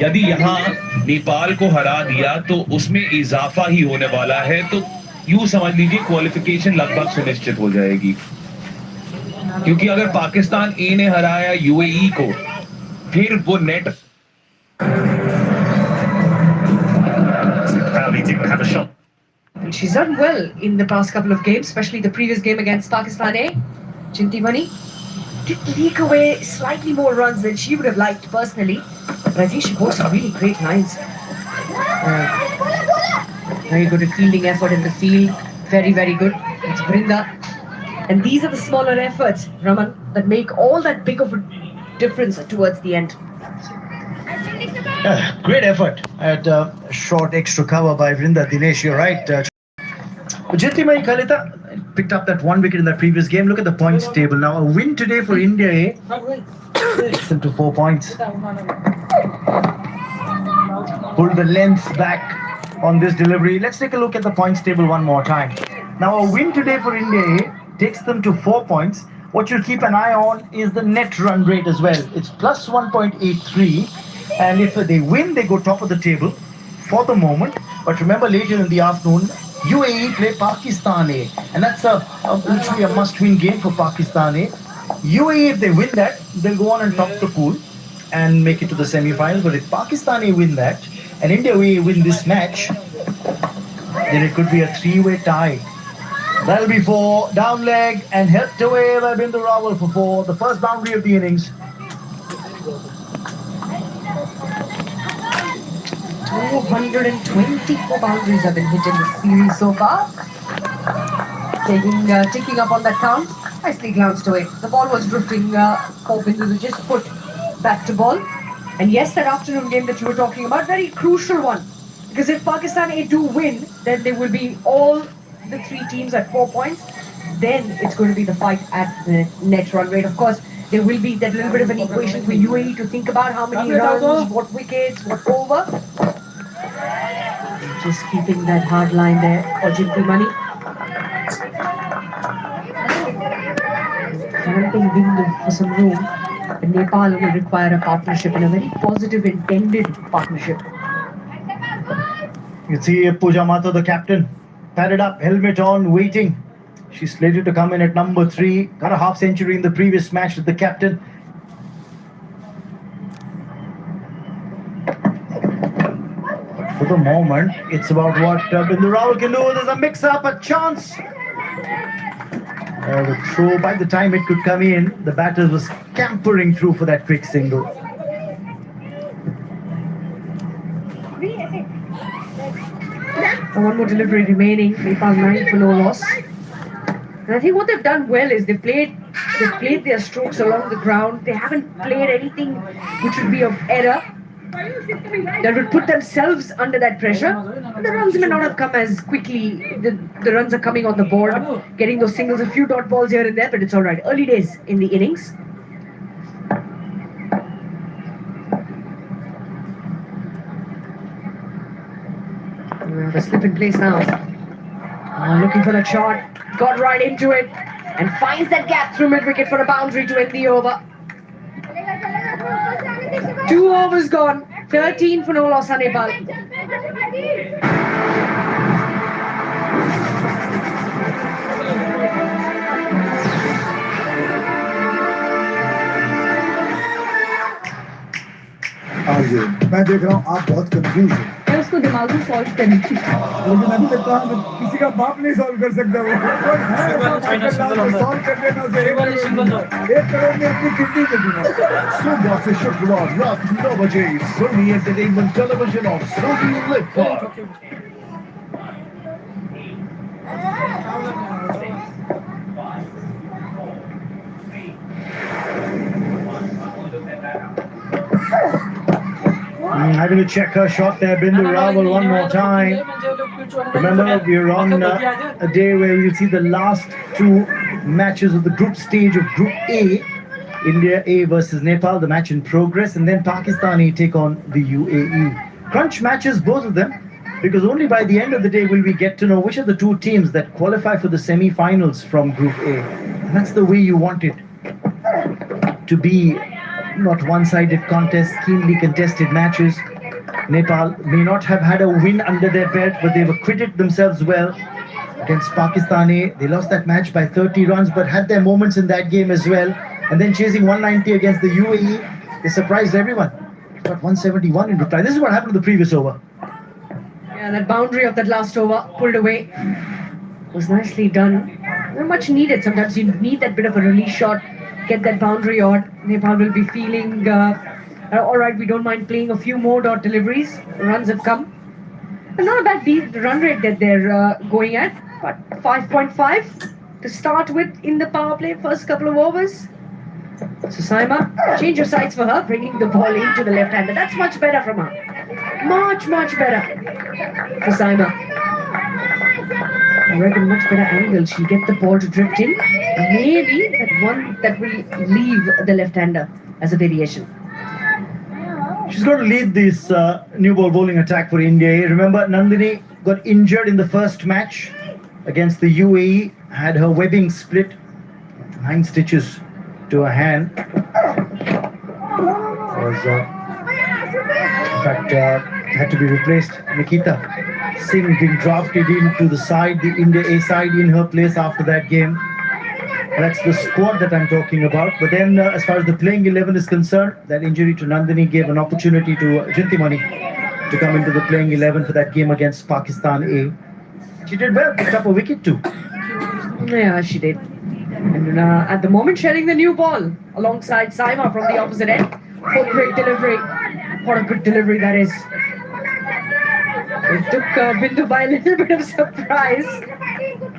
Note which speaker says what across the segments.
Speaker 1: यदि यहाँ नेपाल को हरा दिया तो उसमें इजाफा ही होने वाला है, तो यूं समझ लीजिए क्वालिफिकेशन लगभग सुनिश्चित हो जाएगी, क्योंकि अगर पाकिस्तान ए ने हराया यूएई को, फिर वो net
Speaker 2: didn't have a shot.
Speaker 3: She's done well in the past couple of games, especially the previous game against Pakistan A. Chintimani did leak away slightly more runs than she would have liked personally, but I think she bowled some really great lines. Very good at fielding effort in the field, very, very good. It's Brinda. And these are the smaller efforts, Raman, that make all that big of a difference towards the end.
Speaker 4: Great effort at short extra cover by Vrinda. Dinesh, you're right. Jyotirmai Kalita picked up that 1 wicket in that previous game. Look at the points table now. A win today for India takes them to 4 points. Pull the length back on this delivery. Let's take a look at the points table one more time. Now a win today for India takes them to 4 points. What you'll keep an eye on is the net run rate as well. It's plus 1.83. And if they win, they go top of the table for the moment. But remember, later in the afternoon, UAE play Pakistan A. And that's literally a must-win game for Pakistan A. UAE, if they win that, they'll go on and top the pool and make it to the semi-finals. But if Pakistan A win that, and India A win this match, then it could be a 3-way tie. That'll be for down leg and helped away by Bindu Rawal for 4. The first boundary of the innings.
Speaker 3: 224 boundaries have been hit in this series so far. Ticking up on that count. Nicely glanced away. The ball was drifting for Bindu to just put back to ball. And yes, that afternoon game that you were talking about, very crucial one. Because if Pakistan A do win, then they will be all the 3 teams at 4 points. Then it's going to be the fight at the net run rate. Of course, there will be that little bit of an equation for UAE to think about how many runs, what wickets, what over. Just keeping that hard line there for Chintimani. Granting Bindu for some room, but Nepal will require a partnership and a very positive intended partnership.
Speaker 4: You see Pooja Mato, the captain, padded up, helmet on, waiting. She's slated to come in at number 3. Got a half century in the previous match with the captain. For the moment, it's about what Bindu Rawal can do. There's a mix-up, a chance. The throw, by the time it could come in, the batter was scampering through for that quick single.
Speaker 3: One more delivery remaining. Nepal 9 for no loss. And I think what they've done well is they've played their strokes along the ground. They haven't played anything which would be of error that would put themselves under that pressure. The runs may not have come as quickly. The runs are coming on the board, getting those singles, a few dot balls here and there, but it's all right. Early days in the innings. Well, the slip in place now. Looking for that shot. Got right into it and finds that gap through mid-wicket for a boundary to end the over. 2 overs gone. 13 for no loss on Nepal.
Speaker 5: मैं देख रहा हूँ आप बहुत confuse हैं।
Speaker 3: मैं उसको दिमाग में सॉल्व करनी थी।
Speaker 5: लेकिन अभी तक तो किसी का बाप नहीं सॉल्व कर सकता वो। सॉल्व कर देना उसे 1 करोड़ में अपनी किडनी दे दूँगा।
Speaker 6: सुबह से शुक्रवार रात 9 बजे सोनी एंटरटेनमेंट टेलीविजन और सोनी लिव पर।
Speaker 4: Having to check her shot there, Bindu Rawal, one more time. Remember, we're on a day where we'll see the last 2 matches of the group stage of Group A. India A versus Nepal, the match in progress, and then Pakistan A take on the UAE. Crunch matches, both of them, because only by the end of the day will we get to know which are the 2 teams that qualify for the semi-finals from Group A. And that's the way you want it to be not one-sided contests, keenly contested matches. Nepal may not have had a win under their belt, but they've acquitted themselves well against Pakistan A. They lost that match by 30 runs, but had their moments in that game as well. And then chasing 190 against the UAE, they surprised everyone. Got 171 in reply. This is what happened to the previous over.
Speaker 3: Yeah, that boundary of that last over pulled away was nicely done. Much needed. Sometimes you need that bit of a release shot, get that boundary odd. Nepal will be feeling, all right, we don't mind playing a few more dot deliveries. Runs have come. And not a bad run rate that they're going at, but 5.5 to start with in the power play, first couple of overs. So Saima, change of sides for her, bringing the ball into the left-hander. That's much better from her. Much better for Saima. I reckon much better angle. She'll get the ball to drift in. Maybe that one that will leave the left-hander as a variation.
Speaker 4: She's going to lead this new ball bowling attack for India. Remember, Nandini got injured in the first match against the UAE, had her webbing split, 9 stitches to her hand. Was, in fact, had to be replaced. Nikita Singh being drafted into the side, the India A side, in her place after that game. That's the squad that I'm talking about. But then, as far as the playing 11 is concerned, that injury to Nandini gave an opportunity to Jintimani to come into the playing 11 for that game against Pakistan A. She did well, picked up a wicket too.
Speaker 3: Yeah, she did. And at the moment, sharing the new ball alongside Saima from the opposite end. What great delivery. What a good delivery that is. It took Bindu by a little bit of surprise.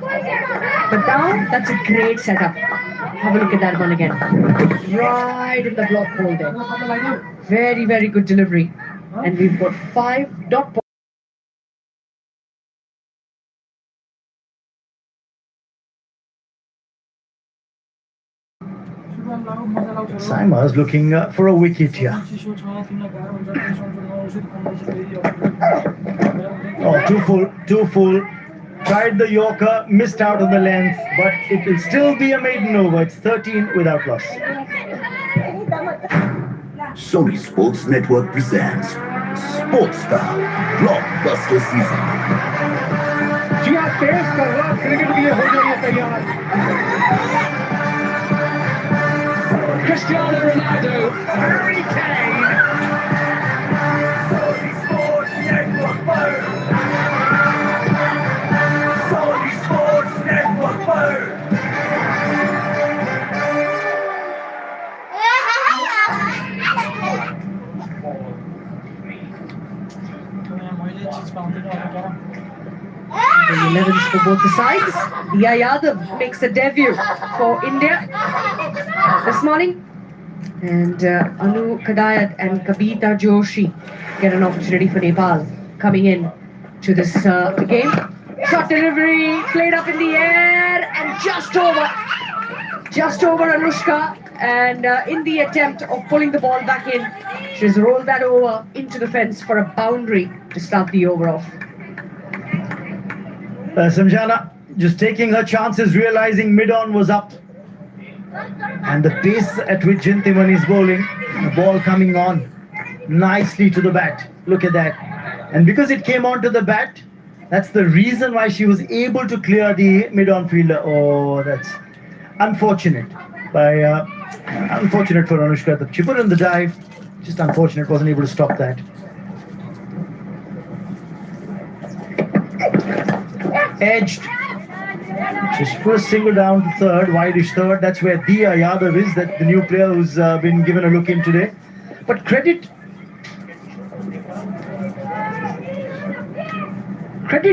Speaker 3: But now, that's a great setup. Have a look at that one again. Right in the block hole there. Very good delivery. And we've got 5 dot balls.
Speaker 4: Saima is looking for a wicket here. Oh, too full. Tried the Yorker, missed out on the length, but it will still be a maiden over. It's 13 without loss.
Speaker 6: Sony Sports Network presents Sports Star Blockbuster Season.
Speaker 5: जी हाँ तेज कर रहा cricket के लिए हो जाइए तैयार
Speaker 1: Cristiano Ronaldo, Harry Kane.
Speaker 6: Sony Sports Network Mode. Sony Sports Network Mode.
Speaker 3: The 11s for both the sides. Diya Yadav makes a debut for India this morning. And Anu Kadayat and Kabita Joshi get an opportunity for Nepal coming in to this game. Shot delivery, played up in the air and just over Anushka. And in the attempt of pulling the ball back in, she's rolled that over into the fence for a boundary to start the over off.
Speaker 4: Samjana just taking her chances, realizing mid-on was up. And the pace at which Jintimani is bowling, the ball coming on nicely to the bat. Look at that. And because it came on to the bat, that's the reason why she was able to clear the mid-on fielder. Oh, that's unfortunate. Unfortunate for Anushka. She put in the dive, just unfortunate, wasn't able to stop that. Edged, just first single down to third, wideish third. That's where Diya Yadav is, that the new player who's been given a look in today. But credit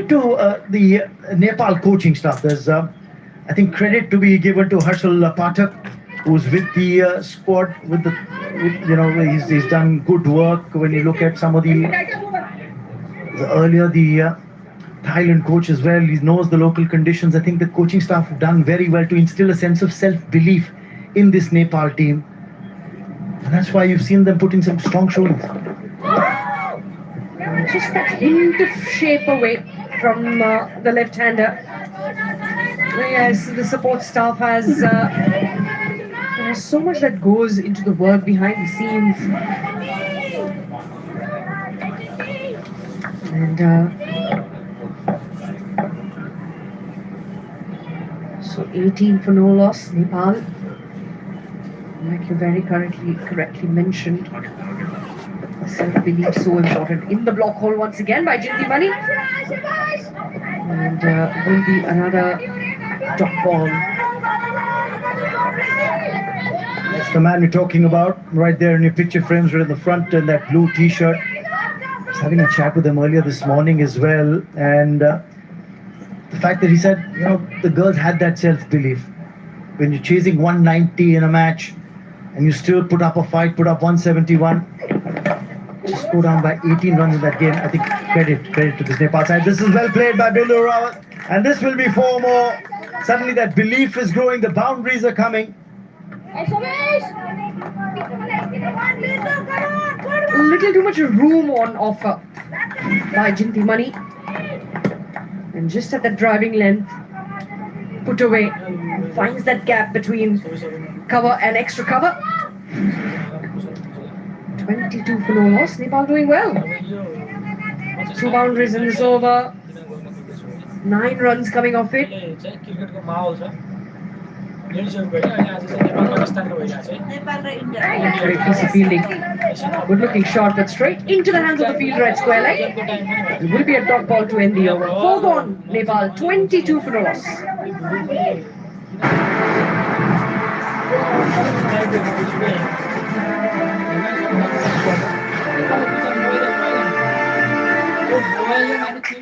Speaker 4: to the Nepal coaching staff. There's, I think, credit to be given to Harshal Pathak, who's with the squad. He's done good work. When you look at some of the Thailand coach as well, he knows the local conditions. I think the coaching staff have done very well to instill a sense of self-belief in this Nepal team. And that's why you've seen them putting some strong showings.
Speaker 3: Just that hint of shape away from the left-hander. Yes, the support staff has There's so much that goes into the work behind the scenes. And so 18 for no loss, Nepal. Like you very correctly mentioned, self-belief so important. In the block hole once again by Jinti Mani. And will be another dot ball.
Speaker 4: That's the man we're talking about, right there in your picture frames, right in the front in that blue t-shirt. I was having a chat with him earlier this morning as well, and the fact that he said, you know, the girls had that self-belief. When you're chasing 190 in a match, and you still put up a fight, put up 171, just go down by 18 runs in that game. I think credit to this Nepal side. This is well played by Bindu Rawat, and this will be 4 more. Suddenly that belief is growing, the boundaries are coming.
Speaker 3: A little too much room on offer by Jinti Mani. And just at that driving length, put away, finds that gap between cover and extra cover. 22 for no loss, Nepal doing well. 2 boundaries in this over, 9 runs coming off it. Very easy fielding. Good looking shot, but straight into the hands of the fielder at square leg. It will be a dot ball to end the over. 4 gone, Nepal, 22 for no loss.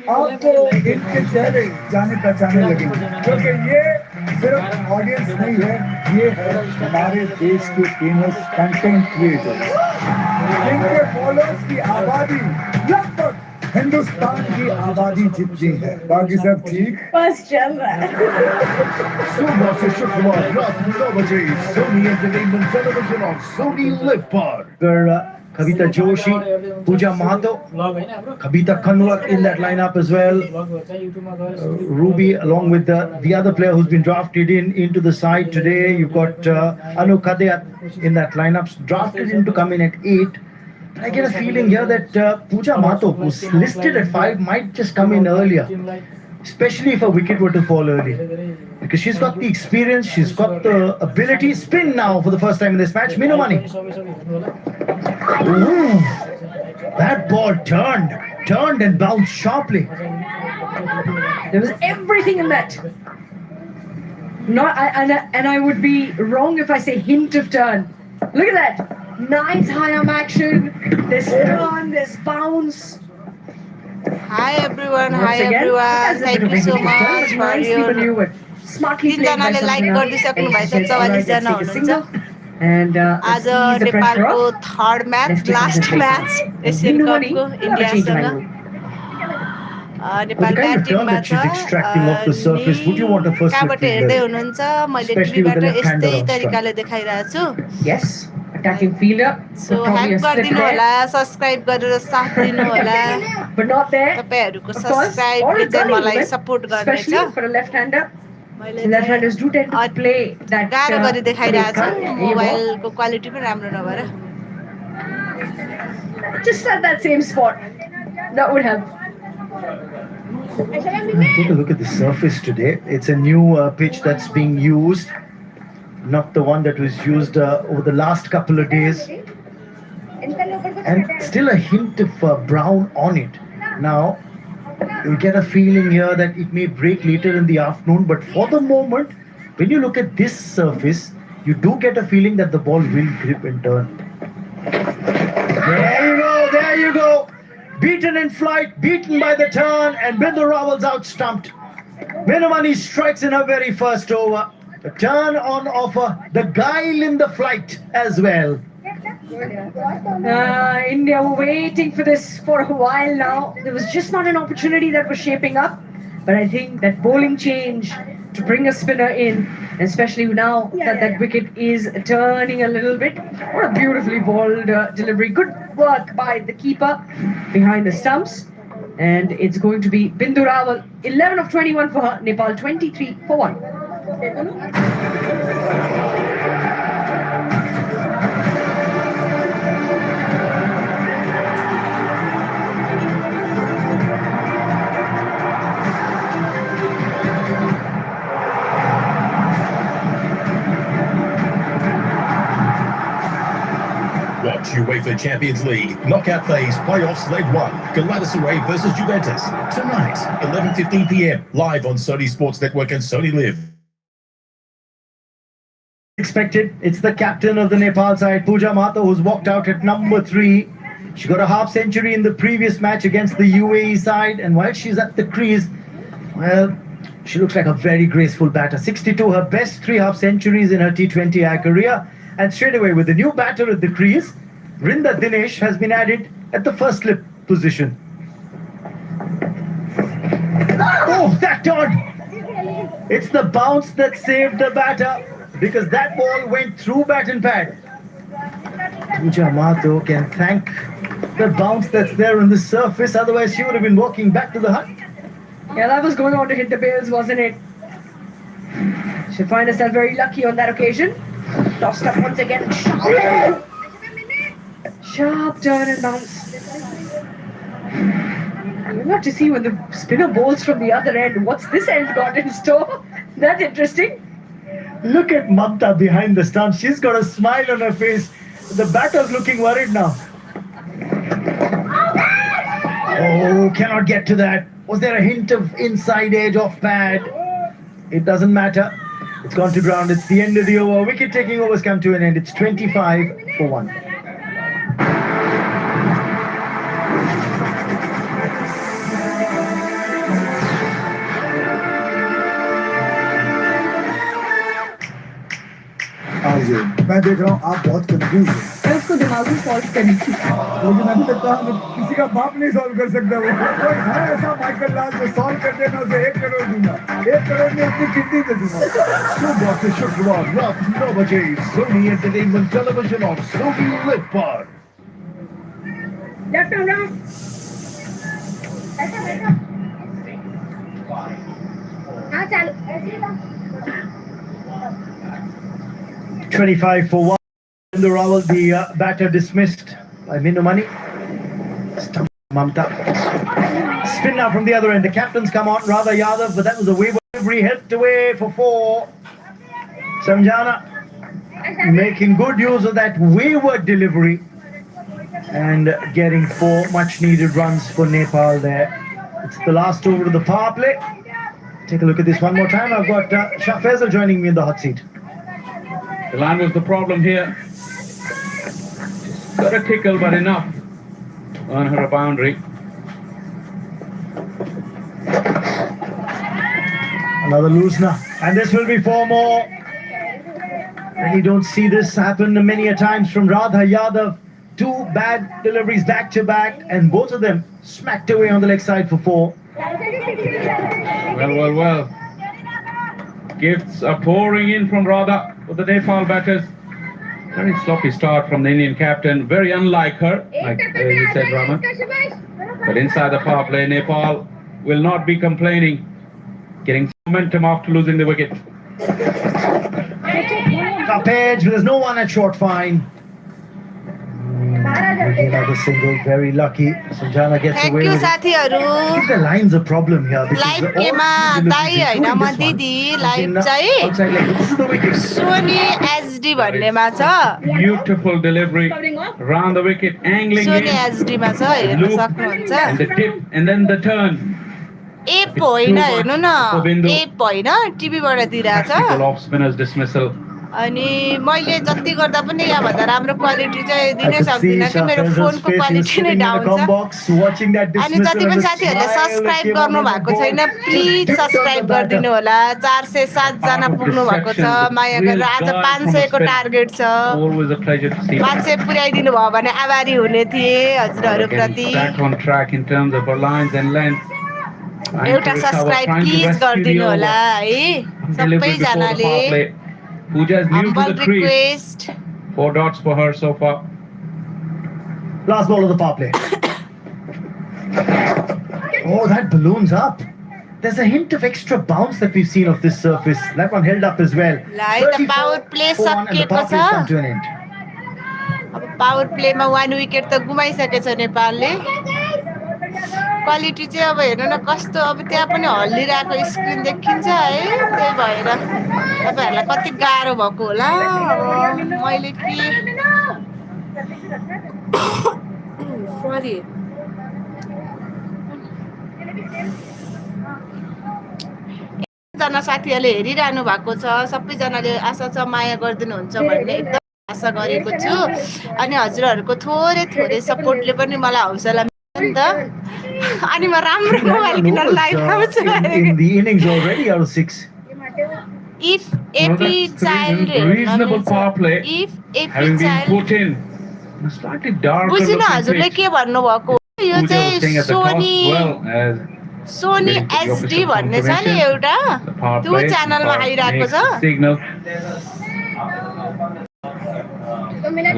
Speaker 5: आपको इनके चेहरे जाने पहचाने लगेंगे, क्योंकि ये सिर्फ audience नहीं है, ये है हमारे देश के फेमस कंटेंट क्रिएटर्स। इनके फॉलोअर्स की आबादी लगभग हिंदुस्तान की आबादी जितनी है। बाकी सब ठीक
Speaker 3: बस चल रहा है।
Speaker 6: सोमवार से शुक्रवार रात 9 बजे सोनी एंटरटेनमेंट टेलीविजन और सोनी लिव पर।
Speaker 4: Kavita Joshi, Pooja Mahato, Kavita Kanwar in that lineup as well. Ruby along with the other player who's been drafted into the side today. You've got Anu Kadeyat in that lineup, drafted in to come in at 8. I get a feeling here that Pooja Mahato, who's listed at 5, might just come in earlier. Especially if a wicket were to fall early. Because she's got the experience, she's got the ability. Spin now for the first time in this match. Minu Mani. Ooh, that ball turned and bounced sharply.
Speaker 3: There was everything in that. And I would be wrong if I say hint of turn. Look at that. Nice high arm action. This turn, this bounce.
Speaker 2: Hi everyone,
Speaker 3: Once
Speaker 2: hi
Speaker 3: again,
Speaker 2: everyone. Thank you so much for
Speaker 3: nicely
Speaker 2: your
Speaker 3: maneuvered. Smartly played by
Speaker 2: तीनजनाले like
Speaker 3: Sabina.
Speaker 2: गरिदिइसक्नु भएछ,
Speaker 3: And
Speaker 2: 44 जना
Speaker 3: take a
Speaker 2: हुनुहुन्छ।
Speaker 3: single. And
Speaker 2: आज
Speaker 3: let's ease the pressure
Speaker 2: नेपालको
Speaker 3: off.
Speaker 2: Third match,
Speaker 3: Left
Speaker 2: last
Speaker 3: hand
Speaker 2: match Asian
Speaker 3: Bindu Mani,
Speaker 2: कपको
Speaker 3: another
Speaker 2: इन्डियासँग।
Speaker 3: change of angle.
Speaker 2: Nepal
Speaker 4: The kind of turn
Speaker 2: ब्याटिङमा
Speaker 4: that
Speaker 2: छ।
Speaker 4: she's extracting off the surface, would you want a first
Speaker 2: कहाँबाट
Speaker 4: slip
Speaker 2: हेर्दै
Speaker 4: fielder?
Speaker 2: हुनुहुन्छ, मैले
Speaker 4: Especially with the
Speaker 2: टिभीबाट
Speaker 4: left-hander
Speaker 2: यस्तै
Speaker 4: on strike.
Speaker 2: तरिकाले देखाइरहेको छु।
Speaker 3: Yes, attacking fielder.
Speaker 2: So
Speaker 3: But probably
Speaker 2: hack
Speaker 3: a slip
Speaker 2: गरिदिनु
Speaker 3: there.
Speaker 2: होला, सब्स्क्राइब गरेर साथ दिनु होला।
Speaker 3: But not there.
Speaker 2: तपाईहरुको
Speaker 3: Of course, or
Speaker 2: सब्स्क्राइबले
Speaker 3: a
Speaker 2: चाहिँ
Speaker 3: gully
Speaker 2: मलाई
Speaker 3: even,
Speaker 2: सपोर्ट गर्नेछ।
Speaker 3: especially for a left-hander.
Speaker 2: मैले
Speaker 3: So left-handers do tend to play that
Speaker 2: गाह्रो गरी देखाइरहेको छु,
Speaker 3: cut. Here you go.
Speaker 2: मोबाइलको क्वालिटी पनि राम्रो नभएर।
Speaker 3: Just at that same spot. That would help.
Speaker 4: Take a look at the surface today. It's a new pitch that's being used, not the one that was used over the last couple of days. And still a hint of brown on it. Now, you'll get a feeling here that it may break later in the afternoon, but for the moment, when you look at this surface, you do get a feeling that the ball will grip and turn. There you go. Beaten in flight, beaten by the turn, and Bindu Rawal's out stumped. Minu Mani strikes in her very first over. The turn on offer, the guile in the flight as well.
Speaker 3: India were waiting for this for a while now. There was just not an opportunity that was shaping up. But I think that bowling change to bring a spinner in, especially now that wicket is turning a little bit. What a beautifully bowled delivery. Good work by the keeper behind the stumps. And it's going to be Bindu Rawal, 11 of 21 for her. Nepal 23 for 1.
Speaker 6: UEFA Champions League knockout phase playoffs leg 1. Galatasaray versus Juventus. Tonight, 11:15 p.m. live on Sony Sports Network and Sony Live.
Speaker 4: Expected. It's the captain of the Nepal side, Pooja Mahto, who's walked out at number 3. She got a half century in the previous match against the UAE side, and while she's at the crease, well, she looks like a very graceful batter. 62, her best 3 half centuries in her T20I career. And straight away, with the new batter at the crease, Rinda Dinesh has been added at the first slip position. Oh, that turned! It's the bounce that saved the batter, because that ball went through bat and pad. Pooja Mahto can thank the bounce that's there on the surface, otherwise she would have been walking back to the hut.
Speaker 3: Yeah, that was going on to hit the bails, wasn't it? She'll find herself very lucky on that occasion. Tossed up once again. Sharp turn and bounce. We'll have to see when the spinner bowls from the other end. What's this end got in store? That's interesting.
Speaker 4: Look at Mamta behind the stump. She's got a smile on her face. The batter's looking worried now. Oh, cannot get to that. Was there a hint of inside edge off pad? It doesn't matter. It's gone to ground. It's the end of the over. Wicket taking overs come to an end. It's 25 for 1.
Speaker 5: आज मैं देख रहा हूँ आप बहुत confuse हैं
Speaker 3: मैं उसको दिमाग में सॉल्व करनी थी
Speaker 5: लेकिन अभी तक कहा किसी का बाप नहीं सॉल्व कर सकता वो कोई है ऐसा माइकल लाल जो सॉल्व कर देना उसे 1 करोड़ दूंगा 1 करोड़ में अपनी किडनी दे दूंगा
Speaker 6: सुबह से शुक्रवार रात 9 बजे Sony Entertainment Television on Sony Live पर।
Speaker 3: हाँ चालू
Speaker 4: 25 for 1. The Rawal, the batter dismissed by Minu Mani. Stump Mamta. Spin now from the other end. The captain's come on, Radha Yadav, but that was a wayward delivery. Helped away for 4. Samjana making good use of that wayward delivery and getting 4 much needed runs for Nepal there. It's the last over of the power play. Take a look at this one more time. I've got Shah Faisal joining me in the hot seat.
Speaker 7: The line was the problem here. Got a tickle, but enough to earn her a boundary.
Speaker 4: Another loosener, and this will be 4 more. And you don't see this happen many a times from Radha Yadav. 2 bad deliveries back to back, and both of them smacked away on the leg side for 4.
Speaker 7: Well. Gifts are pouring in from Radha for the Nepal batters. Very sloppy start from the Indian captain. Very unlike her, like you said, Raman. But inside the power play, Nepal will not be complaining. Getting momentum after losing the wicket.
Speaker 4: Top edge, but there's no one at short fine. Another single, very lucky. Sanjana gets
Speaker 2: Thank
Speaker 4: away
Speaker 2: you
Speaker 4: with it. I
Speaker 2: साथीहरु
Speaker 4: think the line's a problem here. because
Speaker 2: Live
Speaker 4: all
Speaker 2: केमा
Speaker 4: the
Speaker 2: दाइ
Speaker 4: deliveries,
Speaker 2: हैन
Speaker 4: including
Speaker 2: म
Speaker 4: this one,
Speaker 2: दिदी
Speaker 4: has
Speaker 2: live
Speaker 4: been,
Speaker 2: चाहिँ
Speaker 4: outside leg. This is the wicket.
Speaker 2: Sony HD भन्नेमा छ
Speaker 7: Beautiful delivery round the wicket, angling
Speaker 2: Sony
Speaker 7: in,
Speaker 2: HD मा छ हेर्न
Speaker 7: loop,
Speaker 2: सक्नुहुन्छ
Speaker 7: and the tip, and then the turn.
Speaker 2: App होइन हेर्नु न एप होइन टिभीबाट दिइरहेछ
Speaker 7: Tactical off spinner's dismissal.
Speaker 2: अनि मैले जति गर्दा पनि यहाँ भन्दा राम्रो क्वालिटी चाहिँ
Speaker 4: I
Speaker 2: दिनै
Speaker 4: could see
Speaker 2: सक्दिनँ कि
Speaker 4: Shah
Speaker 2: मेरो
Speaker 4: Faizal's
Speaker 2: फोनको
Speaker 4: face. He was
Speaker 2: क्वालिटी नै
Speaker 4: sitting in the
Speaker 2: down
Speaker 4: com
Speaker 2: छ
Speaker 4: box watching that
Speaker 2: अनि
Speaker 4: dismissal
Speaker 2: जति
Speaker 4: and
Speaker 2: पनि
Speaker 4: the
Speaker 2: साथीहरूले
Speaker 4: smile that
Speaker 2: सब्सक्राइब
Speaker 4: came
Speaker 2: गर्नु
Speaker 4: on the
Speaker 2: भएको
Speaker 4: ball.
Speaker 2: छैन
Speaker 4: Just
Speaker 2: please
Speaker 4: dipped on
Speaker 2: subscribe
Speaker 4: the batter.
Speaker 2: गरिदिनु होला 407 जना पुग्नु भएको छ माया गरेर आज 500 को टार्गेट छ
Speaker 7: Always a pleasure to see.
Speaker 2: 500 पुर्याइदिनु भयो भने आभारी हुने थिए हजुरहरू
Speaker 7: Getting
Speaker 2: प्रति
Speaker 7: back on track in terms of her lines and length. Trying to
Speaker 2: एउटा
Speaker 7: recover,
Speaker 2: subscribe
Speaker 7: trying to
Speaker 2: please
Speaker 7: rescue the
Speaker 2: गरिदिनु
Speaker 7: over.
Speaker 2: होला है
Speaker 7: Delivery before the power
Speaker 2: सबैजनाले
Speaker 7: play. Pooja is new to
Speaker 2: humble
Speaker 7: the crease.
Speaker 2: Request
Speaker 7: 4 dots for her so far.
Speaker 4: Last ball of the power play. Oh, that balloon's up. There's a hint of extra bounce that we've seen of this surface. That one held up as well.
Speaker 2: Like the
Speaker 4: 34
Speaker 2: power play
Speaker 4: for 1 and the power play's come to an end.
Speaker 2: अब power प्लेमा 1 wicket त गुमाइसकेछ नेपालले quality चाहिँ अब हेर्नु न कस्तो अब त्यहाँ पनि हल्लिरहेको स्क्रिन देखिन्छ है त्यही भएर तपाईहरुलाई कति गाह्रो भएको होला अब मैले के Sorry. जना साथीहरूले हेरिरहनु भएको छ, सबैजनाले आशा छ माया गरिदिनुहुन्छ भन्ने एकदम आशा गरेको छु। अनि हजुरहरूको थोरै थोरै सपोर्टले पनि मलाई हौसला मिल्छ नि त। अनि म राम्रो मोबाइल किनेर लाइभ आउँछु
Speaker 4: in the innings already out of 6.
Speaker 2: If
Speaker 7: Well,
Speaker 2: AP
Speaker 7: that's
Speaker 2: child
Speaker 7: reasonable power play.
Speaker 2: if AP
Speaker 7: Having been
Speaker 2: child
Speaker 7: put in a slightly darker
Speaker 2: बुझिन
Speaker 7: looking
Speaker 2: हजुरले
Speaker 7: pitch.
Speaker 2: के भन्नुभएको यो
Speaker 7: Pooja was
Speaker 2: चाहिँ
Speaker 7: saying at the top,
Speaker 2: Sony
Speaker 7: well, as
Speaker 2: Sony
Speaker 7: waiting for the
Speaker 2: HD
Speaker 7: official
Speaker 2: भन्ने छ नि
Speaker 7: confirmation,
Speaker 2: एउटा
Speaker 7: the power
Speaker 2: त्यो
Speaker 7: play,
Speaker 2: च्यानलमा
Speaker 7: power
Speaker 2: आइरहेको
Speaker 7: makes
Speaker 2: छ।
Speaker 7: the signal.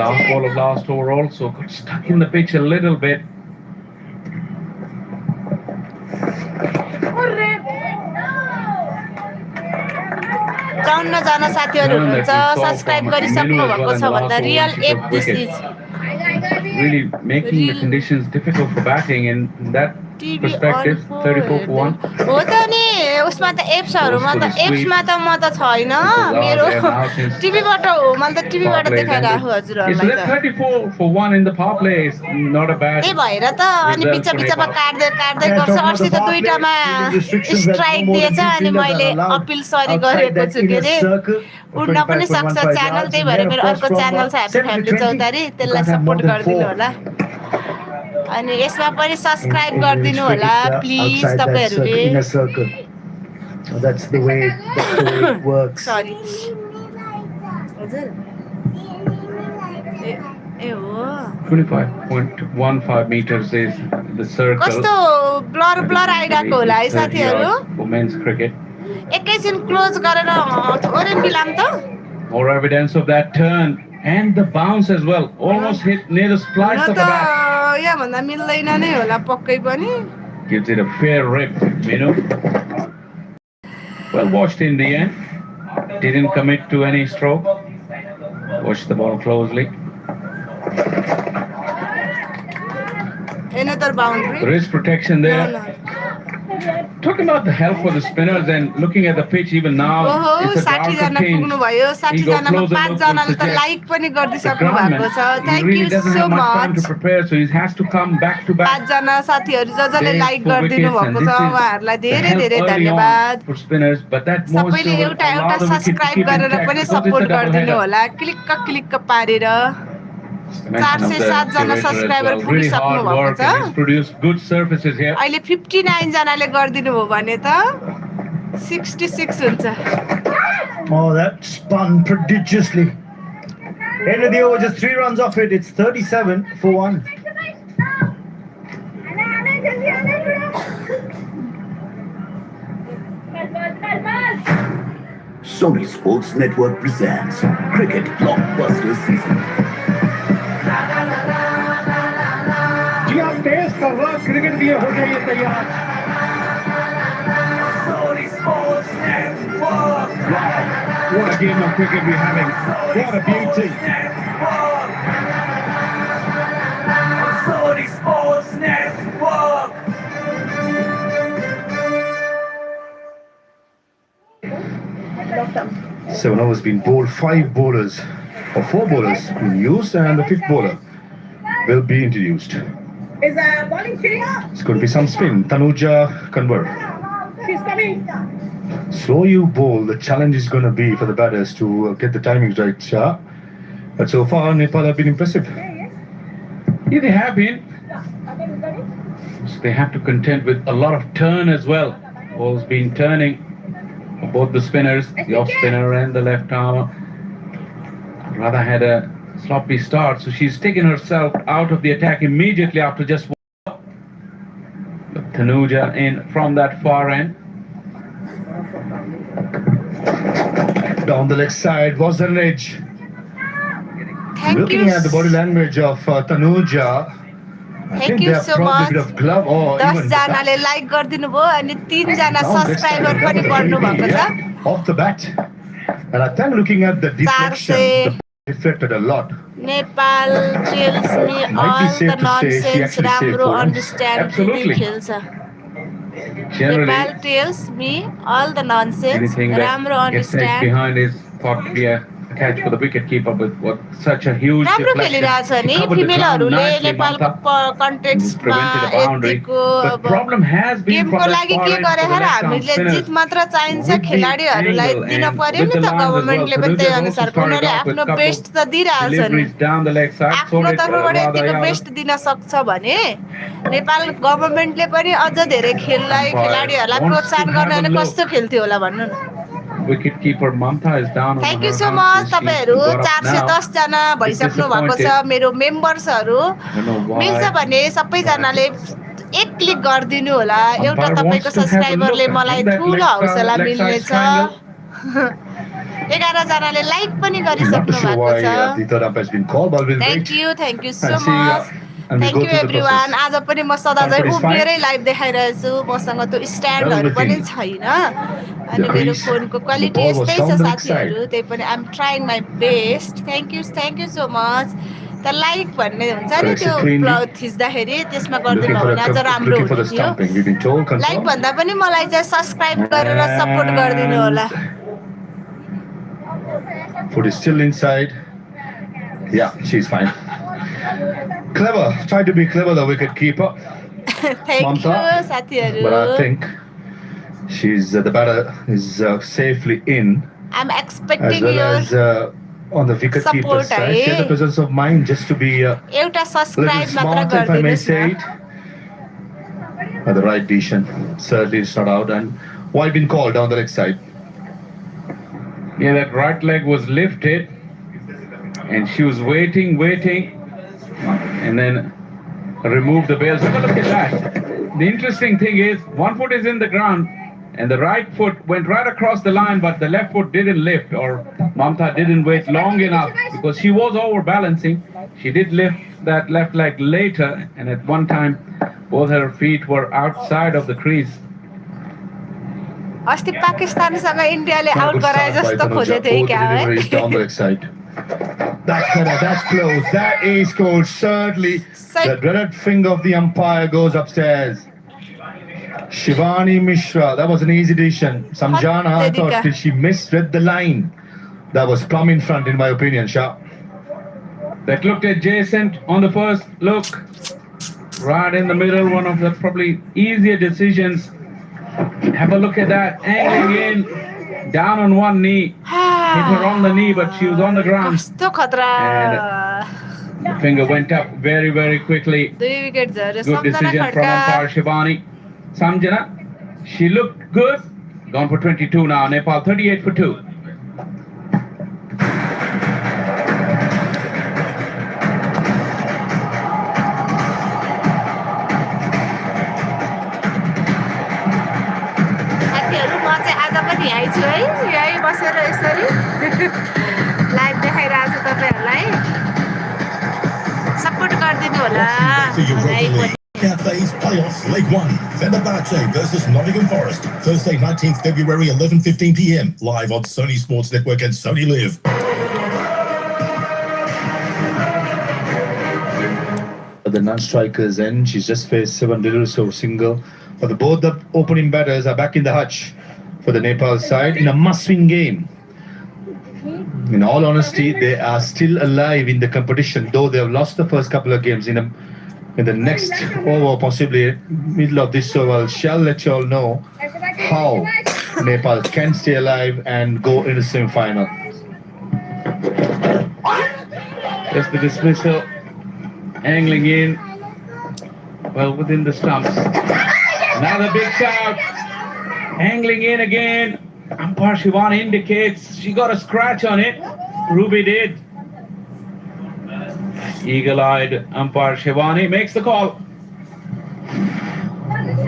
Speaker 7: Last ball of last over also got stuck in the pitch a little bit.
Speaker 2: चौन्न जना साथीहरू हुनुहुन्छ, सब्सक्राइब गरिसक्नु भएको छ भन्दा real app this is
Speaker 7: Really making the conditions difficult for batting in that
Speaker 2: TV
Speaker 7: perspective. 34 for 1.
Speaker 2: हो त नि उसमा त एप्सहरूमा त एप्समा त म त छैन मेरो टिभीबाट हो, मैले त टिभीबाट देखाइरहेको
Speaker 7: Yes, so
Speaker 2: हजुरहरूलाई
Speaker 7: that
Speaker 2: त
Speaker 7: 34 for 1 in the power play is not a bad
Speaker 2: त्यही भएर त अनि
Speaker 7: result
Speaker 2: बिच
Speaker 7: for
Speaker 2: बिचमा
Speaker 7: Nepal.
Speaker 2: काट्दै काट्दै
Speaker 4: Yeah,
Speaker 2: गर्छ।
Speaker 4: talking about
Speaker 2: अस्ति
Speaker 4: the
Speaker 2: त
Speaker 4: power play,
Speaker 2: दुईटामा
Speaker 4: fielding restrictions that
Speaker 2: strike
Speaker 4: no more
Speaker 2: दिएछ
Speaker 4: than two
Speaker 2: अनि
Speaker 4: fielders
Speaker 2: मैले
Speaker 4: are allowed
Speaker 2: अपिल सरी
Speaker 4: outside
Speaker 2: गरेको
Speaker 4: that
Speaker 2: छु के
Speaker 4: inner
Speaker 2: अरे
Speaker 4: circle of
Speaker 2: उड्न पनि सक्छ
Speaker 4: 25.15
Speaker 2: च्यानल,
Speaker 4: yards.
Speaker 2: त्यही
Speaker 4: And
Speaker 2: भएर
Speaker 4: then, of
Speaker 2: मेरो
Speaker 4: course,
Speaker 2: अर्को
Speaker 4: from
Speaker 2: च्यानल छ ह्याप्पी
Speaker 4: 7 to
Speaker 2: फ्यामिली
Speaker 4: 20,
Speaker 2: चौतारी,
Speaker 4: you
Speaker 2: त्यसलाई
Speaker 4: can't have more
Speaker 2: support
Speaker 4: than
Speaker 2: गरिदिनु
Speaker 4: 4
Speaker 2: होला। अनि यसमा पनि सब्सक्राइब
Speaker 4: in
Speaker 2: गरिदिनु
Speaker 4: which
Speaker 2: होला
Speaker 4: crickets are
Speaker 2: please
Speaker 4: outside that
Speaker 2: तपाईँहरूले।
Speaker 4: inner circle. That's the way it works.
Speaker 2: सरी हजुर ए हो
Speaker 7: 25.15 meters is the circle.
Speaker 2: कस्तो ब्लर ब्लर आइरहेको होला है
Speaker 7: 30
Speaker 2: साथीहरू।
Speaker 7: yards for men's cricket.
Speaker 2: एकैछिन क्लोज गरेर थोरै मिलाम त।
Speaker 7: More evidence of that turn and the bounce as well. Almost hit near the splice
Speaker 2: हुन
Speaker 7: of the
Speaker 2: त
Speaker 7: bat.
Speaker 2: यहाँभन्दा मिल्दैन नै होला पक्कै पनि।
Speaker 7: Gives it a fair rip, Minu. Well watched in the end. Didn't commit to any stroke. Watched the ball closely.
Speaker 2: Another boundary.
Speaker 7: There is protection
Speaker 2: No,
Speaker 7: there.
Speaker 2: no.
Speaker 7: Talking about the help for the spinners and looking at the pitch even now,
Speaker 2: ओहो
Speaker 7: it's a
Speaker 2: 60
Speaker 7: darker
Speaker 2: जना
Speaker 7: tinge.
Speaker 2: पुग्नु भयो। 60
Speaker 7: He got
Speaker 2: जनामा
Speaker 7: closer
Speaker 2: 5
Speaker 7: look
Speaker 2: जनाले
Speaker 7: to
Speaker 2: त
Speaker 7: suggest
Speaker 2: like पनि
Speaker 7: the
Speaker 2: गरिदिसक्नु
Speaker 7: groundman,
Speaker 2: भएको छ।
Speaker 7: he
Speaker 2: thank
Speaker 7: really
Speaker 2: you
Speaker 7: doesn't
Speaker 2: so
Speaker 7: have much time
Speaker 2: much.
Speaker 7: to prepare, so he has to come back to
Speaker 2: 5
Speaker 7: back.
Speaker 2: जना साथीहरू जसले
Speaker 7: Days
Speaker 2: लाइक
Speaker 7: for
Speaker 2: गरिदिनु
Speaker 7: wickets, and
Speaker 2: भएको
Speaker 7: this
Speaker 2: छ
Speaker 7: is
Speaker 2: उहाँहरूलाई
Speaker 7: the
Speaker 2: धेरै
Speaker 7: help
Speaker 2: धेरै
Speaker 7: early
Speaker 2: धन्यवाद।
Speaker 7: on for spinners, but that more
Speaker 2: सबैले
Speaker 7: so will
Speaker 2: एउटा
Speaker 7: allow
Speaker 2: एउटा
Speaker 7: the wicket to
Speaker 2: subscribe
Speaker 7: keep
Speaker 2: गरेर
Speaker 7: intact
Speaker 2: पनि
Speaker 7: because it's a
Speaker 2: support
Speaker 7: double
Speaker 2: गरिदिनु
Speaker 7: header.
Speaker 2: होला क्लिक्क क्लिक्क पारेर।
Speaker 7: Mention of the
Speaker 2: 407 जना
Speaker 7: curator as
Speaker 2: subscriber
Speaker 7: well. Really
Speaker 2: पुगिसक्नु
Speaker 7: hard
Speaker 2: भएको
Speaker 7: work
Speaker 2: छ।
Speaker 7: and he's produced good surfaces here.
Speaker 2: अहिले 59 जनाले गरिदिनु भयो भने त 66 हुन्छ।
Speaker 4: Oh, that spun prodigiously. End of the over, just 3 runs off it. It's 37 for 1.
Speaker 8: Sony Sports Network presents Cricket Blockbuster Season.
Speaker 5: जी आप तेज कर रहा क्रिकेट लिए हो जाइए तैयार
Speaker 8: Sony Sports Network.
Speaker 5: What a game of cricket we're having. What a beauty.
Speaker 8: Sony Sports Network.
Speaker 4: 7 overs been bowled, 5 bowlers, or 4 bowlers being used, and the 5th bowler will be introduced.
Speaker 3: Is bowling Shreya?
Speaker 4: It's going to be some spin. Tanuja Kanwar.
Speaker 3: She's coming.
Speaker 4: Slow you bowl, the challenge is going to be for the batters to get the timings right, Shah. But so far, Nepal have been impressive.
Speaker 7: Yeah, they have been. So they have to contend with a lot of turn as well. Ball's been turning for both the spinners, the off spinner and the left armer. Radha had a sloppy start, so she's taken herself out of the attack immediately after just one. But Tanuja in from that far end.
Speaker 4: Down the leg side was an edge.
Speaker 2: Thank
Speaker 4: Looking
Speaker 2: you
Speaker 4: at the body language of Tanuja, I
Speaker 2: Thank
Speaker 4: think
Speaker 2: you
Speaker 4: they have
Speaker 2: so
Speaker 4: probably
Speaker 2: much.
Speaker 4: a bit of glove or
Speaker 2: 10
Speaker 4: even
Speaker 2: जनाले like गरिदिनु भयो अनि 3 जना
Speaker 4: down this side,
Speaker 2: subscriber पनि बढ्नु भएको छ।
Speaker 4: yeah, off the bat. And I think looking at the deflection, the ball deflected a lot.
Speaker 2: Nepal tells me
Speaker 4: Might be
Speaker 2: all
Speaker 4: safe
Speaker 2: the
Speaker 4: to say she
Speaker 2: nonsense
Speaker 4: actually saved
Speaker 2: राम्रो
Speaker 4: 4 runs.
Speaker 2: understand
Speaker 7: Absolutely.
Speaker 2: खेल्छ।
Speaker 7: Generally,
Speaker 2: Nepal tells me all the nonsense
Speaker 7: anything
Speaker 2: राम्रो
Speaker 7: that gets edged
Speaker 2: understand
Speaker 7: behind is thought to be a catch for the wicket keeper, but what such a huge
Speaker 2: राम्रो
Speaker 7: deflection.
Speaker 2: खेलिरहेछ
Speaker 7: She
Speaker 2: नि
Speaker 7: covered the ground
Speaker 2: फिमेलहरूले
Speaker 7: nicely,
Speaker 2: नेपालको
Speaker 7: Mamta, and
Speaker 2: कन्टेक्स्टमा
Speaker 7: prevented a boundary.
Speaker 2: यतिको
Speaker 7: The
Speaker 2: अब
Speaker 7: problem has been
Speaker 2: गेमको
Speaker 7: from that
Speaker 2: लागि
Speaker 7: far
Speaker 2: के
Speaker 7: end
Speaker 2: गरे
Speaker 7: for the
Speaker 2: raw
Speaker 7: left arm
Speaker 2: हामीले
Speaker 7: spinners.
Speaker 2: जित मात्र चाहिन्छ
Speaker 7: With the
Speaker 2: खेलाडीहरूलाई
Speaker 7: angle
Speaker 2: दिन
Speaker 7: and
Speaker 2: पर्यो
Speaker 7: with
Speaker 2: नि
Speaker 7: the
Speaker 2: त
Speaker 7: lines as well.
Speaker 2: गभर्मेन्टले पनि त्यही
Speaker 7: Producers also
Speaker 2: अनुसारको
Speaker 7: started
Speaker 2: उनीहरूले
Speaker 7: off with
Speaker 2: आफ्नो
Speaker 7: couple
Speaker 2: बेस्ट त दिइरहेछन्
Speaker 7: deliveries down the leg side. So
Speaker 2: आफ्नो
Speaker 7: did
Speaker 2: तर्फबाट
Speaker 7: Radha
Speaker 2: यतिको
Speaker 7: Yadav.
Speaker 2: बेस्ट दिन सक्छ भने नेपाल गभर्मेन्टले पनि अझ धेरै खेललाई
Speaker 7: Umpire
Speaker 2: खेलाडीहरूलाई
Speaker 7: wants
Speaker 2: प्रोत्साहन
Speaker 7: to
Speaker 2: गर्ने
Speaker 7: have a
Speaker 2: भने
Speaker 7: look.
Speaker 2: कस्तो खेल्थ्यो होला भन्नु न
Speaker 7: Wicket keeper Mamta is down on
Speaker 2: thank you
Speaker 7: her
Speaker 2: so
Speaker 7: half.
Speaker 2: Much
Speaker 7: She's
Speaker 2: तपाईँहरू
Speaker 7: got up now.
Speaker 2: 410 जना भइसक्नु भएको छ
Speaker 7: disappointed.
Speaker 2: मेरो मेम्बर्सहरू
Speaker 7: I don't know why.
Speaker 2: मिल्छ भने सबैजनाले एक क्लिक गरिदिनु होला एउटा
Speaker 7: Umpire
Speaker 2: तपाईँको
Speaker 7: wants to have a
Speaker 2: सब्सक्राइबरले
Speaker 7: look
Speaker 2: मलाई
Speaker 7: in that
Speaker 2: ठुलो
Speaker 7: leg
Speaker 2: हौसला
Speaker 7: side
Speaker 2: मिल्नेछ
Speaker 7: triangle.
Speaker 2: 11 जनाले लाइक पनि
Speaker 6: Not
Speaker 2: गरिसक्नु
Speaker 6: sure
Speaker 2: भएको
Speaker 6: why
Speaker 2: छ
Speaker 6: the third umpire has been called, but we'll
Speaker 2: thank
Speaker 6: wait
Speaker 2: you so
Speaker 6: and see,
Speaker 2: much
Speaker 6: and we
Speaker 2: thank
Speaker 6: go
Speaker 2: you
Speaker 6: through the
Speaker 2: everyone
Speaker 6: process.
Speaker 2: आज पनि म सदा चाहिँ
Speaker 6: Comfort is fine.
Speaker 2: उभिएरै लाइभ देखाइरहेछु छु मसँग त्यो स्ट्यान्डहरू पनि
Speaker 6: within
Speaker 2: छैन अनि
Speaker 6: the
Speaker 2: मेरो
Speaker 6: crease.
Speaker 2: फोनको
Speaker 6: The
Speaker 2: क्वालिटी
Speaker 6: ball was
Speaker 2: यस्तै छ
Speaker 6: down the leg
Speaker 2: साथीहरू
Speaker 6: side.
Speaker 2: त्यही पनि आइ M trying my best thank you so much त लाइक भन्ने हुन्छ नि
Speaker 6: Correct,
Speaker 2: त्यो
Speaker 6: cleanly.
Speaker 2: थिच्दाखेरि त्यसमा
Speaker 6: Looking
Speaker 2: गरिदिनु
Speaker 6: for
Speaker 2: भने अझ राम्रो
Speaker 6: looking for
Speaker 2: हुने
Speaker 6: the
Speaker 2: थियो
Speaker 6: stumping. We've been told,
Speaker 2: like
Speaker 6: confirmed.
Speaker 2: भन्दा पनि मलाई चाहिँ सब्सक्राइब गरेर सपोर्ट गरिदिनु होला
Speaker 6: Foot is still inside. Yeah, she's fine. Clever. Tried to be clever, the wicket keeper.
Speaker 2: Thank you
Speaker 6: Mamta,
Speaker 2: साथीहरू
Speaker 6: but I think she's the batter is safely in,
Speaker 2: I M
Speaker 6: as
Speaker 2: expecting
Speaker 6: well
Speaker 2: your
Speaker 6: as on the wicket
Speaker 2: Support,
Speaker 6: keeper's side. She had the
Speaker 2: eh?
Speaker 6: presence of mind just to be a
Speaker 2: एउटा
Speaker 6: little
Speaker 2: subscribe मात्र
Speaker 6: smart, if I may
Speaker 2: गरिदिनुहोस्
Speaker 6: say
Speaker 2: न
Speaker 6: it. But the right decision. Certainly it's not out. And why been called down the leg side?
Speaker 7: Yeah, that right leg was lifted, and she was waiting, and then removed the bails. Have a look at that. The interesting thing is, one foot is in the ground, and the right foot went right across the line, but the left foot didn't lift, or Mamta didn't wait long enough because she was overbalancing. She did lift that left leg later, and at one time, both her feet were outside of the crease.
Speaker 2: अस्ति पाकिस्तानसँग इन्डियाले out
Speaker 6: Good
Speaker 2: गराए
Speaker 6: start by
Speaker 2: जस्तो खोजे
Speaker 6: Tanuja.
Speaker 2: थिएँ
Speaker 6: Both
Speaker 2: क्या
Speaker 6: deliveries down the
Speaker 2: है
Speaker 6: leg side. That's better. That's close. That is close. Certainly, the dreaded finger of the umpire goes upstairs. Shivani Mishra. That was an easy decision. Samjana, I thought, did she misread the line? That was plumb in front, in my opinion, Shah.
Speaker 7: That looked adjacent on the first look. Right in the middle, one of the probably easier decisions. Have a look at that. Angling in, down on one knee. Hit her on the knee, but she was on the ground.
Speaker 2: कस्तो खतरा
Speaker 7: The finger went up very, very quickly.
Speaker 2: 2 wicket झऱ्यो
Speaker 7: Good
Speaker 2: सम्झना
Speaker 7: decision from
Speaker 2: Khadka
Speaker 7: umpire Shivani. Samjana, she looked good. Gone for 22 now. Nepal 38 for 2.
Speaker 2: साथीहरू म चाहिँ आज पनि यहीँ छु है यहीँ बसेर यसरी लाइभ देखाइरहेको छु तपाईँहरूलाई सपोर्ट गरिदिनु होला
Speaker 6: So you
Speaker 2: मलाई
Speaker 6: got the lead. Cafes Playoffs League 1. Fenerbahce versus Nottingham Forest. Thursday, 19th February, 11:15 p.m. Live on Sony Sports Network and Sony Live. The non-strikers end. She's just faced 7 deliveries, so single. But both the opening batters are back in the hutch for the Nepal side in a must-win game. In all honesty, they are still alive in the competition, though they have lost the first couple of games. In the next over, possibly middle of this over, shall let you all know how Nepal can stay alive and go into semi-final.
Speaker 7: Just the dismissal. Angling in. Well, within the stumps. Another big shout. Angling in again. Umpire Shivani indicates she got a scratch on it. Ruby did. Eagle-eyed umpire Shivani makes the call.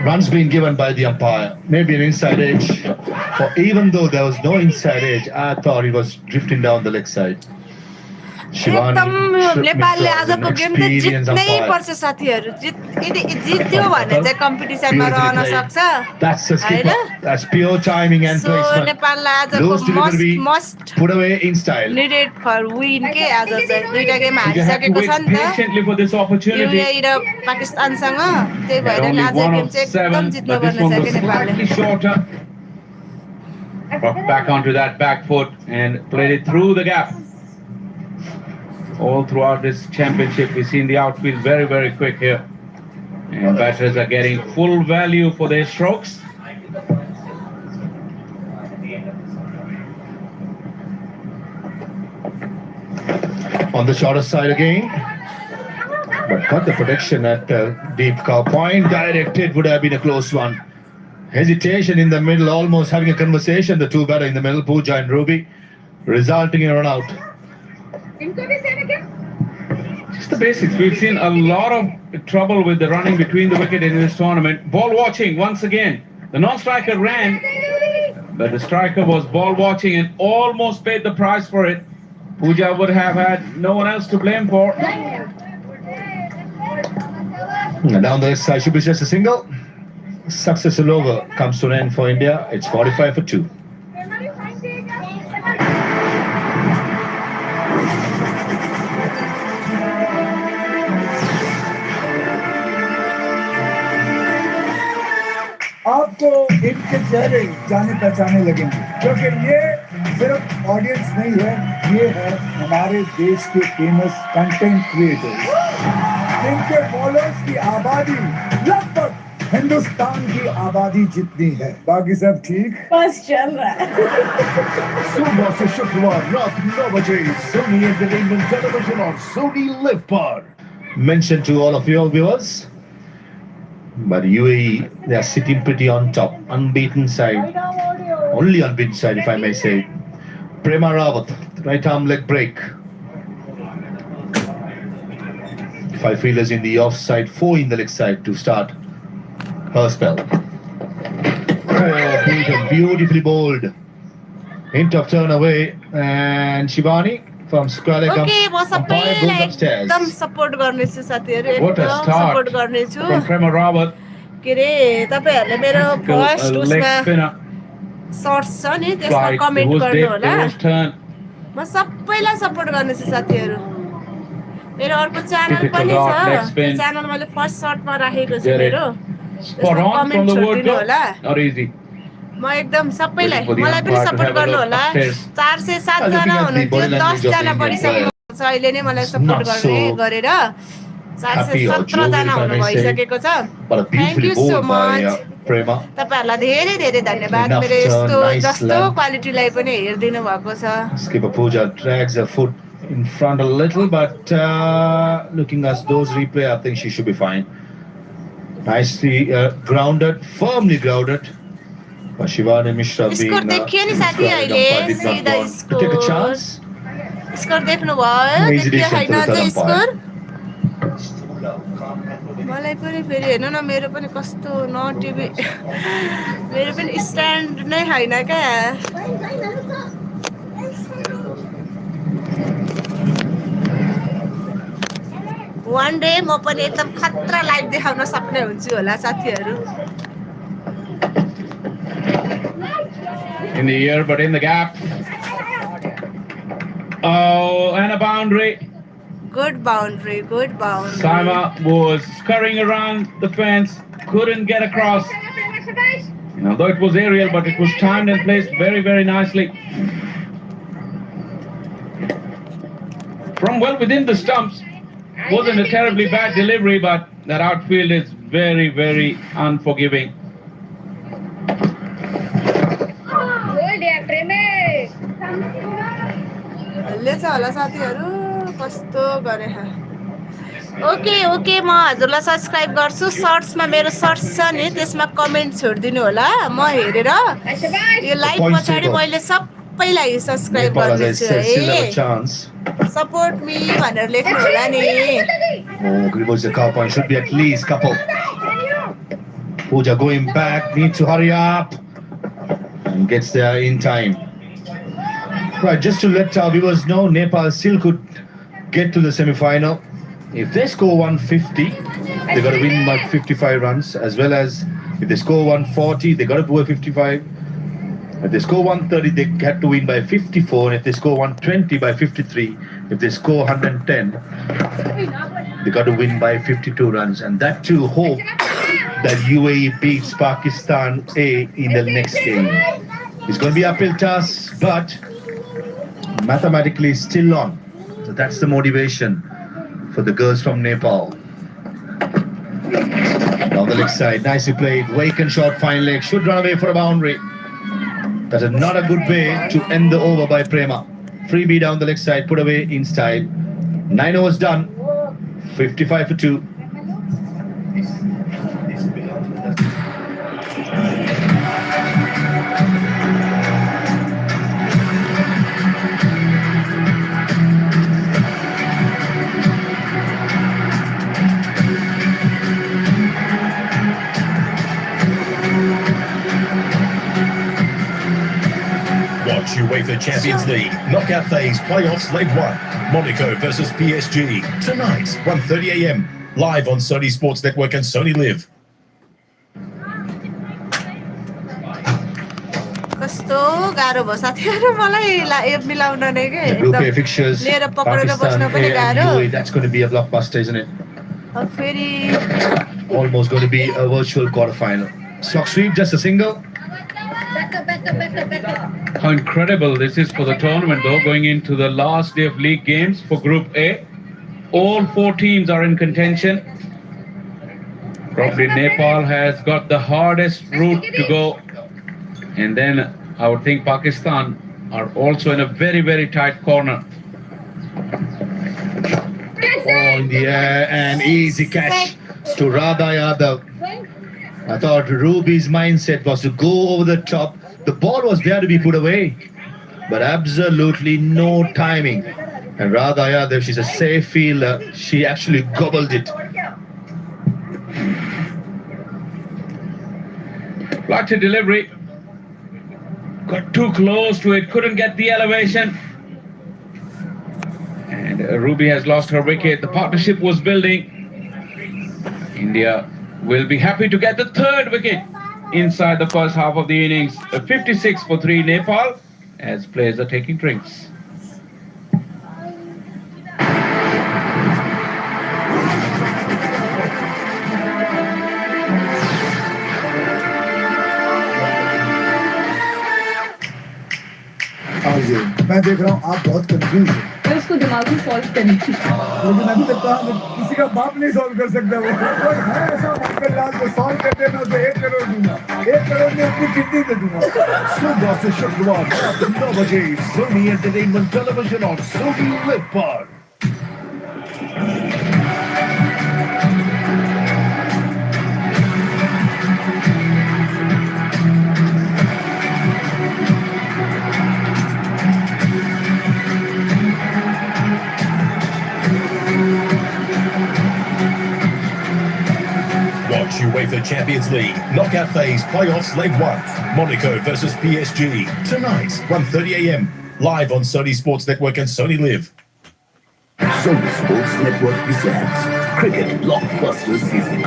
Speaker 6: Runs being given by the umpire. Maybe an inside edge. Or even though there was no inside edge, I thought it was drifting down the leg side.
Speaker 2: एकदम नेपालले आजको game त जित्नै पर्छ साथीहरू यदि जित्यो भने चाहिँ कम्पिटिसनमा रहन सक्छ
Speaker 6: That's a skipper. That's pure timing and
Speaker 2: so
Speaker 6: placement.
Speaker 2: नेपाललाई आजको
Speaker 6: Lose delivery,
Speaker 2: must
Speaker 6: put away in style.
Speaker 2: Needed for win के आज चाहिँ दुईटा गेम
Speaker 7: You have to
Speaker 2: हारिसकेको
Speaker 7: wait
Speaker 2: छ नि त
Speaker 7: patiently for this opportunity.
Speaker 2: UAE र पाकिस्तानसँग त्यही
Speaker 7: They're
Speaker 2: भएर नि
Speaker 7: only
Speaker 2: आज
Speaker 7: one
Speaker 2: गेम
Speaker 7: of
Speaker 2: चाहिँ एकदम
Speaker 7: 7,
Speaker 2: जित्नु
Speaker 7: but this
Speaker 2: पर्ने
Speaker 7: one
Speaker 2: छ
Speaker 7: was
Speaker 2: कि नेपालले
Speaker 7: slightly shorter. Back onto that back foot and played it through the gap. all throughout this championship. We've seen the outfield very, very quick here. And batters are getting full value for their strokes.
Speaker 6: On the shorter side again. But got the protection at deep cow point. Directed would have been a close one. Hesitation in the middle, almost having a conversation. The two batter in the middle, Pooja and Ruby, resulting in a run out.
Speaker 7: Just the basics. We've seen a lot of trouble with the running between the wicket in this tournament. Ball watching once again. The non-striker ran, but the striker was ball watching and almost paid the price for it. Pooja would have had no one else to blame for.
Speaker 6: And down the side should be just a single. Successful over comes to an end for India. It's 45 for 2.
Speaker 5: आपको इनके चेहरे जाने पहचाने लगेंगे क्योंकि ये सिर्फ audience नहीं है, ये है हमारे देश के फेमस कंटेंट क्रिएटर्स। इनके फॉलोअर्स की आबादी लगभग हिंदुस्तान की आबादी जितनी है। बाकी सब ठीक
Speaker 3: बस चल रहा है।
Speaker 8: सोमवार से शुक्रवार रात 9 बजे सोनी एंटरटेनमेंट टेलीविजन और सोनी लिव पर।
Speaker 6: Mention to all of your viewers. But UAE, they are sitting pretty on top. Unbeaten side. Only unbeaten side, if I may say. Prema Rawat, right arm leg break. 5 fielders in the off side, 4 in the leg side to start her spell. Oh, Peter, beautifully bowled. Hint of turn away. And Shivani from square leg.
Speaker 2: Okay, म
Speaker 6: umpire goes
Speaker 2: सबैलाई
Speaker 6: upstairs.
Speaker 2: एकदम support गर्नेछु साथीहरु,
Speaker 7: What a
Speaker 2: एकदम
Speaker 7: start
Speaker 2: support गर्नेछु।
Speaker 7: from Prema Rawat.
Speaker 2: के रे तपाईहरुले मेरो फर्स्ट
Speaker 7: Leg
Speaker 2: उसमा
Speaker 7: spinner.
Speaker 2: सर्ट्स छ नि त्यसमा
Speaker 7: Flight. It
Speaker 2: कमेन्ट
Speaker 7: was
Speaker 2: गर्नु
Speaker 7: dead.
Speaker 2: होला।
Speaker 7: It was turn.
Speaker 2: म सबैलाई सपोर्ट गर्नेछु साथीहरु। मेरो अर्को च्यानल
Speaker 7: Typical
Speaker 2: पनि
Speaker 7: dot,
Speaker 2: छ,
Speaker 7: leg
Speaker 2: त्यो
Speaker 7: spin.
Speaker 2: च्यानल मैले फर्स्ट सर्टमा राखेको छु
Speaker 7: Get it.
Speaker 2: मेरो।
Speaker 7: Spot
Speaker 2: त्यसमा
Speaker 7: on from
Speaker 2: comment
Speaker 7: the word
Speaker 2: छोडिदिनु
Speaker 7: go.
Speaker 2: होला।
Speaker 7: Not easy.
Speaker 2: म एकदम सबैलाई
Speaker 7: Waiting for the
Speaker 2: मलाई पनि
Speaker 7: umpire to
Speaker 2: support
Speaker 7: have a
Speaker 2: गर्नु
Speaker 7: look
Speaker 2: होला।
Speaker 7: upstairs.
Speaker 2: 407
Speaker 6: Looking
Speaker 2: जना
Speaker 6: at the
Speaker 2: हुनुहुन्थ्यो,
Speaker 6: body language
Speaker 2: 10
Speaker 6: of
Speaker 2: जना
Speaker 6: Indian
Speaker 2: बढिसकेको
Speaker 6: player.
Speaker 2: छ अहिले नै मलाई
Speaker 6: It's
Speaker 2: सपोर्ट
Speaker 6: not
Speaker 2: गर्ने
Speaker 6: so
Speaker 2: गरेर
Speaker 6: happy or
Speaker 2: 417
Speaker 6: jovial,
Speaker 2: जना
Speaker 6: if I
Speaker 2: हुनु
Speaker 6: may say.
Speaker 2: भइसकेको छ।
Speaker 6: But a
Speaker 2: thank
Speaker 6: beautifully
Speaker 2: you so
Speaker 6: bowled by
Speaker 2: much.
Speaker 6: Prema.
Speaker 2: तपाईहरुलाई धेरै धेरै धन्यवाद
Speaker 6: Enough
Speaker 2: मेरो
Speaker 6: turn,
Speaker 2: यस्तो
Speaker 6: nice
Speaker 2: जस्तो
Speaker 6: length.
Speaker 2: क्वालिटीलाई पनि हेरिदिनु भएको छ।
Speaker 6: Skipper Pooja drags her foot in front a little, but looking at those replay, I think she should be fine. Nicely grounded, firmly grounded. But Shivani Mishra being
Speaker 2: score देखियो नि साथी
Speaker 6: square
Speaker 2: अहिले
Speaker 6: umpire did not
Speaker 2: सिधा
Speaker 6: want to take a
Speaker 2: score.
Speaker 6: chance.
Speaker 2: Score देख्नु भयो?
Speaker 6: Easy
Speaker 2: देखियो
Speaker 6: decision
Speaker 2: Hahn
Speaker 6: for the
Speaker 2: अझै
Speaker 6: third
Speaker 2: score?
Speaker 6: umpire.
Speaker 2: मलाई पनि फेरि हेर्नु न मेरो पनि कस्तो न टिभी मेरो पनि स्ट्यान्ड नै हैन क्या। वान डे म पनि एकदम खतरा लाइभ देखाउन सक्ने हुन्छु होला साथीहरु।
Speaker 7: In the air, but in the gap. Oh, and a boundary.
Speaker 2: Good boundary, good boundary.
Speaker 7: Saima was scurrying around the fence, couldn't get across. Although it was aerial, but it was timed and placed very, very nicely. From well within the stumps, wasn't a terribly bad delivery, but that outfield is very, very unforgiving.
Speaker 2: हल्ले छ होला साथीहरु कस्तो गरे ह। Okay okay म हजुरलाई subscribe गर्छु। सर्ट्समा मेरो सर्ट्स छ नि त्यसमा कमेन्ट छोडिदिनु होला। म हेरेर यो लाइभ पछाडी मैले सबैलाई सब्स्क्राइब
Speaker 6: Nepal, as I
Speaker 2: गर्नेछु
Speaker 6: said, still have a
Speaker 2: है।
Speaker 6: chance.
Speaker 2: सपोर्ट मी भनेर लेख्नु होला नि।
Speaker 6: Oh, Gribos the cow point should be at least couple. Pooja going back, needs to hurry up and gets there in time. Right, just to let our viewers know, Nepal still could get to the semi-final. If they score 150, they got to win by 55 runs, as well as if they score 140, they got to go 55. If they score 130, they had to win by 54, and if they score 120 by 53, if they score 110, they got to win by 52 runs, and that too hope that UAE beats Pakistan A in the next game. It's going to be uphill task, but mathematically still on. So that's the motivation for the girls from Nepal. Down the leg side, nicely played. Waken shot, fine leg, should run away for a boundary. That is not a good way to end the over by Prema. Freebie down the leg side, put away in style. 9 overs done, 55 for 2.
Speaker 8: Watch UEFA Champions League knockout phase playoffs leg 1. Monaco versus PSG tonight 1:30 a.m. live on Sony Sports Network and Sony Live.
Speaker 2: कस्तो गाह्रो भयो साथीहरु मलाई मिलाउन नै के
Speaker 6: The Group A fixtures,
Speaker 2: लिएर पक्रेर
Speaker 6: Pakistan
Speaker 2: बस्न पनि
Speaker 6: A
Speaker 2: गाह्रो
Speaker 6: and UAE, that's going to be a blockbuster, isn't it?
Speaker 2: फेरि
Speaker 6: Almost going to be a virtual quarter-final. Sock sweep, just a single.
Speaker 7: How incredible this is for the tournament, though, going into the last day of league games for Group A. All 4 teams are in contention. Probably Nepal has got the hardest route to go. And then I would think Pakistan are also in a very, very tight corner.
Speaker 6: Oh, in the air and easy catch to Radha Yadav. I thought Ruby's mindset was to go over the top. The ball was there to be put away, but absolutely no timing. And Radha Yadav, she's a safe fielder. She actually gobbled it.
Speaker 7: Flutter delivery. Got too close to it, couldn't get the elevation. And Ruby has lost her wicket. The partnership was building. India will be happy to get the 3rd wicket inside the first half of the innings. 56 for 3 Nepal as players are taking drinks.
Speaker 5: मैं देख रहा हूँ आप बहुत confuse हैं
Speaker 3: मैं उसको दिमाग में सॉल्व करनी थी
Speaker 5: लेकिन अभी तक किसी का बाप नहीं सॉल्व कर सकता वो और है ऐसा मक्कर लाल को सॉल्व कर देना तो 1 करोड़ दूंगा 1 करोड़ में अपनी किडनी दे दूंगा
Speaker 8: सुबह से शुक्रवार रात 9 बजे Sony Entertainment Television और Sony Live पर. Watch UEFA Champions League knockout phase playoffs leg 1. Monaco versus PSG tonight 1:30 a.m. live on Sony Sports Network and Sony Live.
Speaker 9: Sony Sports Network presents Cricket Blockbuster Season.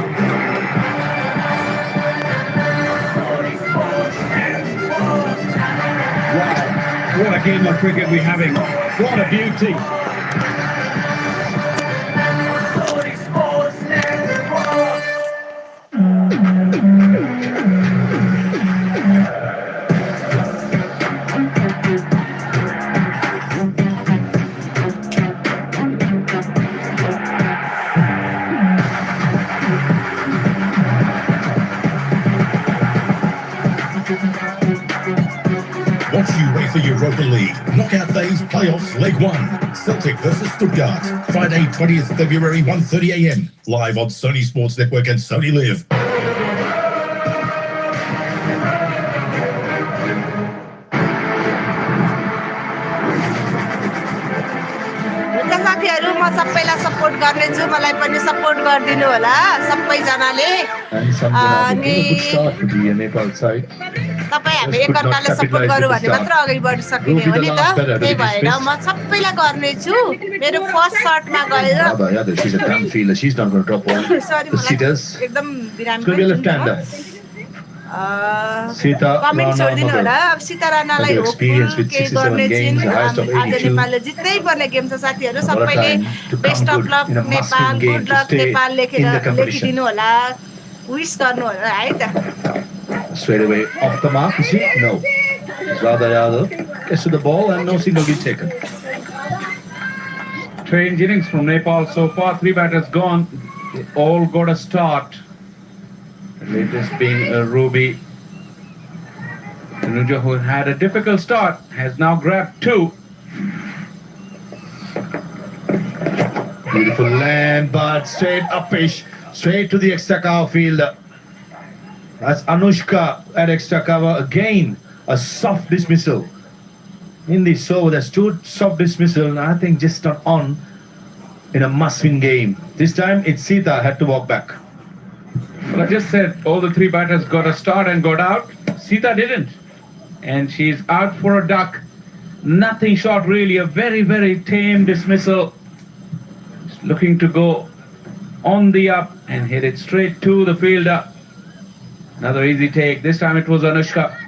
Speaker 7: What a game of cricket we're having. What a beauty.
Speaker 8: Watch UEFA Europa League knockout phase playoffs leg 1. Celtic versus Stuttgart Friday 20th February 1:30 a.m. live on Sony Sports Network and Sony Live.
Speaker 2: साथीहरु म सबैलाई support गर्नेछु मलाई पनि support गरिदिनु होला सबैजनाले अनि तपाई हामी एकअर्काले सपोर्ट गरौँ भने मात्र अगाडि बढ्न सकिने हो नि त त्यही भएर म सबैलाई गर्नेछु मेरो फर्स्ट शटमा गएर एकदम बिरामी कमेन्ट छोडिदिनु होला अब सीता राणालाई होप केही गर्ने छिन् आज नेपालले जित्दै पर्ने गेम छ साथीहरु सबैले best of luck Nepal good luck Nepal लेखिदिनु होला विश गर्नु होला है त
Speaker 6: Straight away off the mark, is he? No. Radha Yadav gets to the ball and no single get taken.
Speaker 7: strange innings from Nepal so far. 3 batters gone. They all got a start. The latest being Ruby. Tanuja, who had a difficult start, has now grabbed 2.
Speaker 6: Beautiful land, but straight upish, straight to the extra cover fielder. That's Anushka at extra cover again. A soft dismissal. In this over, there's 2 soft dismissal, and I think just not on in a must-win game. This time, it's Sita had to walk back.
Speaker 7: Well, I just said all the 3 batters got a start and got out. Sita didn't. And she's out for a duck. Nothing short, really. A very, very tame dismissal. Looking to go on the up and hit it straight to the fielder. Another easy take. This time it was Anushka.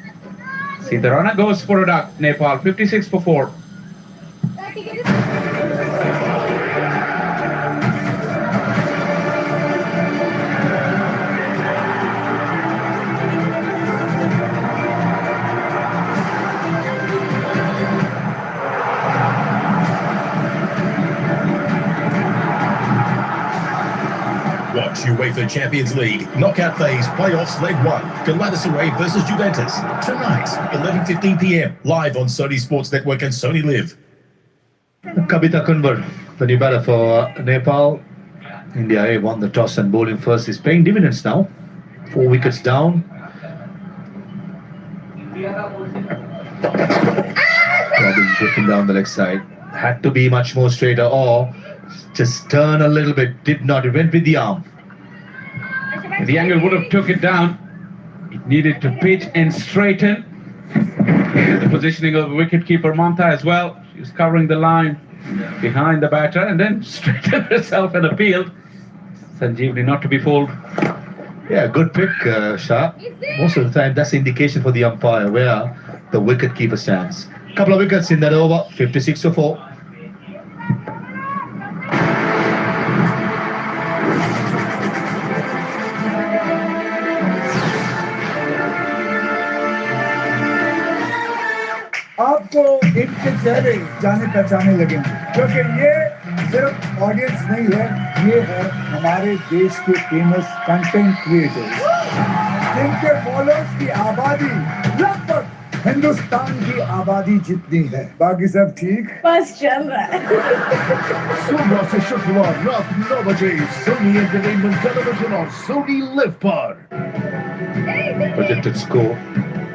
Speaker 7: Sita Rana goes for a duck. Nepal 56 for 4.
Speaker 8: Watch UEFA Champions League knockout phase playoffs leg 1. Galatasaray versus Juventus tonight 11:15 p.m. live on Sony Sports Network and Sony Live.
Speaker 6: Kavita Kunbar, the new batter for Nepal. India A won the toss and bowling first. Is paying dividends now. 4 wickets down. Robin drifting down the leg side. Had to be much more straighter or just turn a little bit. Did not. It went with the arm.
Speaker 7: The angle would have took it down. It needed to pitch and straighten. The positioning of wicketkeeper Mamta as well. She was covering the line behind the batter and then straightened herself and appealed. Sanjeevani not to be fooled.
Speaker 6: Yeah, good pick, Shah. Most of the time, that's the indication for the umpire where the wicketkeeper stands. Couple of wickets in that over. 56 for 4.
Speaker 5: आपको इनके चेहरे जाने पहचाने लगेंगे क्योंकि ये सिर्फ audience नहीं है, ये है हमारे देश के फेमस कंटेंट क्रिएटर्स जिनके फॉलोअर्स की आबादी लगभग हिंदुस्तान की आबादी जितनी है। बाकी सब ठीक
Speaker 2: बस चल रहा है।
Speaker 8: सोमवार से शुक्रवार रात 9 बजे सोनी एंटरटेनमेंट टेलीविजन और सोनी लिव पर।
Speaker 6: Projected score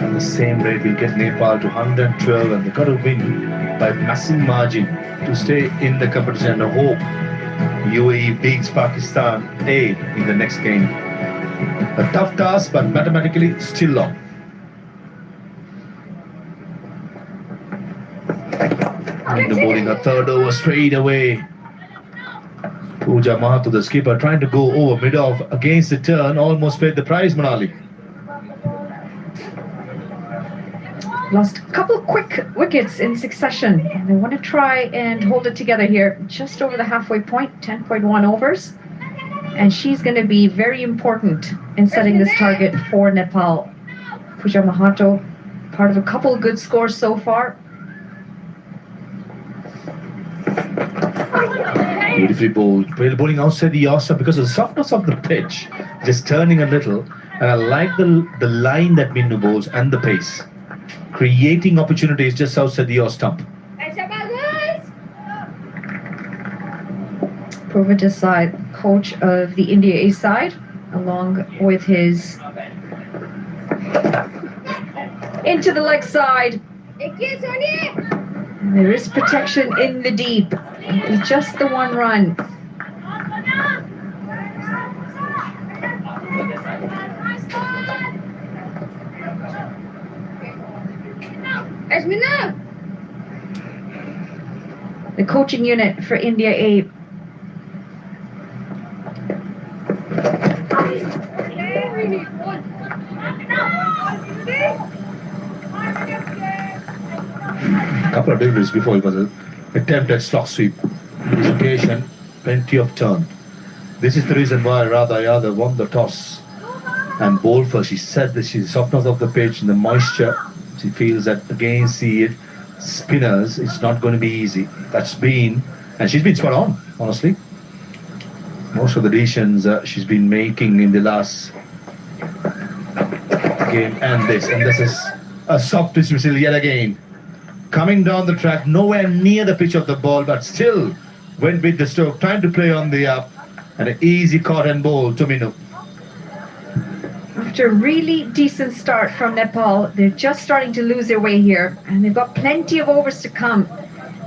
Speaker 6: and the same rate will get Nepal to 112 and they got to win by massive margin to stay in the competition and hope UAE beats Pakistan A in the next game. A tough task but mathematically still long. In the bowling, a third over straight away. Pooja Mahato, the skipper, trying to go over mid-off against the turn, almost paid the prize, Manali.
Speaker 3: Lost a couple quick wickets in succession, and they want to try and hold it together here, just over the halfway point, 10.1 overs. And she's going to be very important in setting this target for Nepal. Pooja Mahato, part of a couple of good scores so far.
Speaker 6: Beautifully bowled. Bowling outside the Yasa because of the softness of the pitch, just turning a little. And I like the line that Minnu bowls and the pace, creating opportunities just outside the off stump.
Speaker 3: Purva Desai, coach of the India A side, along with his into the leg side. And there is protection in the deep. It's just the one run. The coaching unit for India A.
Speaker 6: Couple of deliveries before it was an attempt at slog sweep. This occasion, plenty of turn. This is the reason why Radha Yadav won the toss and bowled first. She said that she's the softness of the pitch and the moisture. She feels that against the spinners, it's not going to be easy. That's been And she's been spot on, honestly. Most of the decisions she's been making in the last game and this is a soft dismissal yet again. Coming down the track, nowhere near the pitch of the ball, but still went with the stroke, trying to play on the up, and an easy caught and bowl to Minu.
Speaker 3: After a really decent start from Nepal, they're just starting to lose their way here, and they've got plenty of overs to come.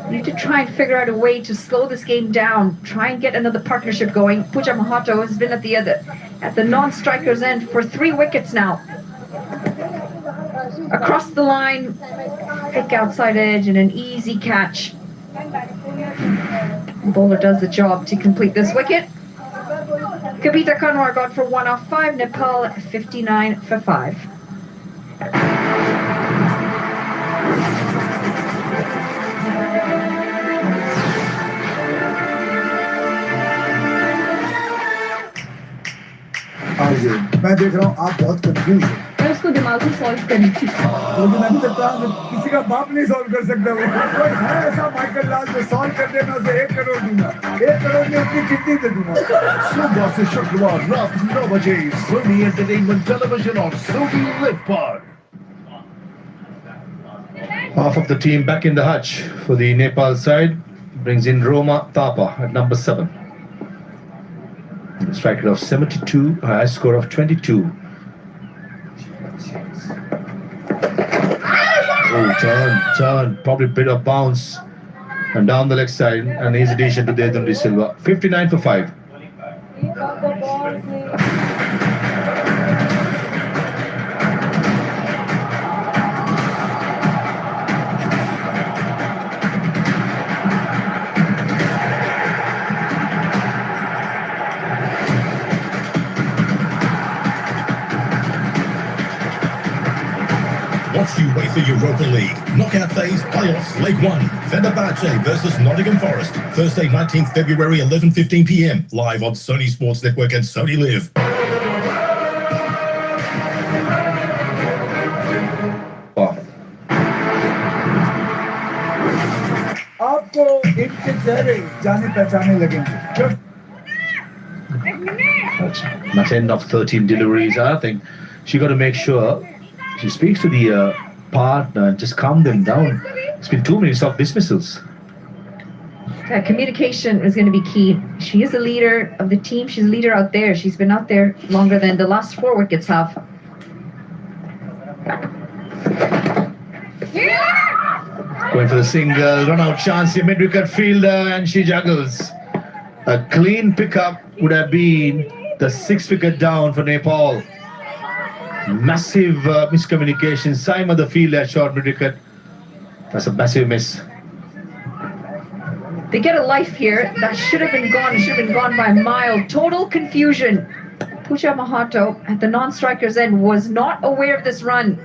Speaker 3: They need to try and figure out a way to slow this game down, try and get another partnership going. Pooja Mahato has been at the non-striker's end for 3 wickets now. Across the line, thick outside edge and an easy catch. The bowler does the job to complete this wicket. Kabita Kanwar got for 1 off 5, Nepal 59 for 5.
Speaker 5: मैं देख रहा हूँ आप बहुत confuse हैं
Speaker 3: मैं उसको दिमाग में सॉल्व करनी थी
Speaker 5: लेकिन मैं लगता हूँ किसी का बाप नहीं सॉल्व कर सकता वो कोई है ऐसा माइकल लाल जो सॉल्व कर देना उसे 1 करोड़ दूंगा 1 करोड़ में अपनी किडनी दे दूंगा
Speaker 8: सोमवार से शुक्रवार रात 9 बजे सोनी एंटरटेनमेंट टेलीविजन और सोनी लिव पर.
Speaker 6: Half of the team back in the hutch for the Nepal side. Brings in Roma Thapa at number 7. Strike rate of 72, high score of 22. Oh, turn, probably bit of bounce and down the leg side, and his addition to Dedun De Silva. 59 for 5.
Speaker 8: Watch you wait for Europa League. Knockout phase, playoffs, Leg 1. Fenerbahce versus Nottingham Forest. Thursday, 19th February, 11:15 p.m. Live on Sony Sports Network and Sony Live.
Speaker 5: आपको इनके चेहरे जाने पहचाने लगेंगे
Speaker 6: That's end of 13 deliveries. I think she got to make sure she speaks to the partner and just calm them down. It's been 2 minutes of dismissals.
Speaker 3: Communication is going to be key. She is a leader of the team. She's a leader out there. She's been out there longer than the last 4 wickets have.
Speaker 6: Going for the single, run out chance, the mid-wicket fielder, and she juggles. A clean pickup would have been the 6th wicket down for Nepal. Massive miscommunication. Saima the fielder short mid-wicket. That's a massive miss.
Speaker 3: They get a life here. That should have been gone. It should have been gone by a mile. Total confusion. Pooja Mahato at the non-striker's end was not aware of this run.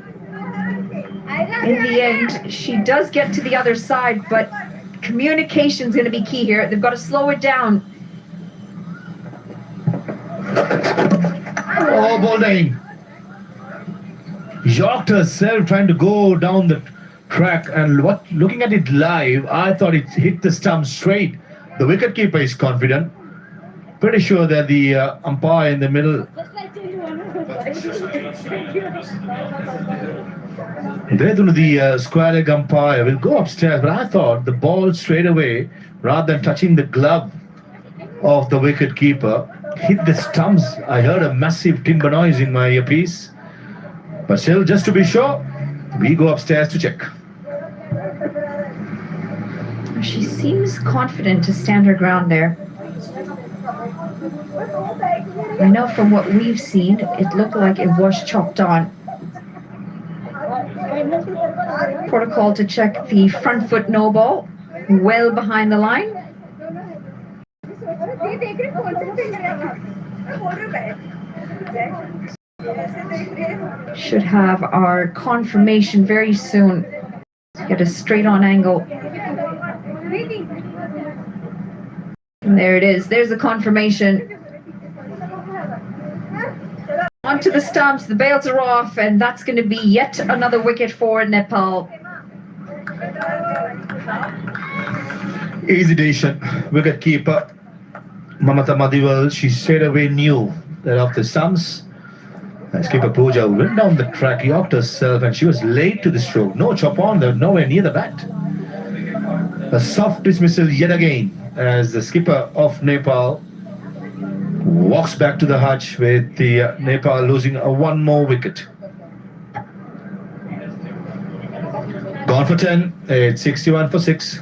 Speaker 3: In the end, she does get to the other side, but communication is going to be key here. They've got to slow it down.
Speaker 6: Oh, bowling. Yorked herself trying to go down the track, and looking at it live, I thought it hit the stump straight. The wicketkeeper is confident. Pretty sure that the umpire in the middle. The square leg umpire will go upstairs, but I thought the ball straight away, rather than touching the glove of the wicketkeeper, hit the stumps. I heard a massive timber noise in my earpiece. But still, just to be sure, we go upstairs to check.
Speaker 3: She seems confident to stand her ground there. I know from what we've seen, it looked like it was chopped on. Protocol to check the front foot no ball, well behind the line. Should have our confirmation very soon. Get a straight on angle. And there it is. There's the confirmation. Onto the stumps. The bails are off, and that's going to be yet another wicket for Nepal.
Speaker 6: Easy decision. Wicket keeper Mamata Madiwal, she straight away knew that after stumps, skipper Pooja went down the track, yanked herself, and she was late to the stroke. No chop on, there, nowhere near the bat. A soft dismissal yet again as the skipper of Nepal walks back to the hutch with the Nepal losing one more wicket. Gone for 10, it's 61 for 6.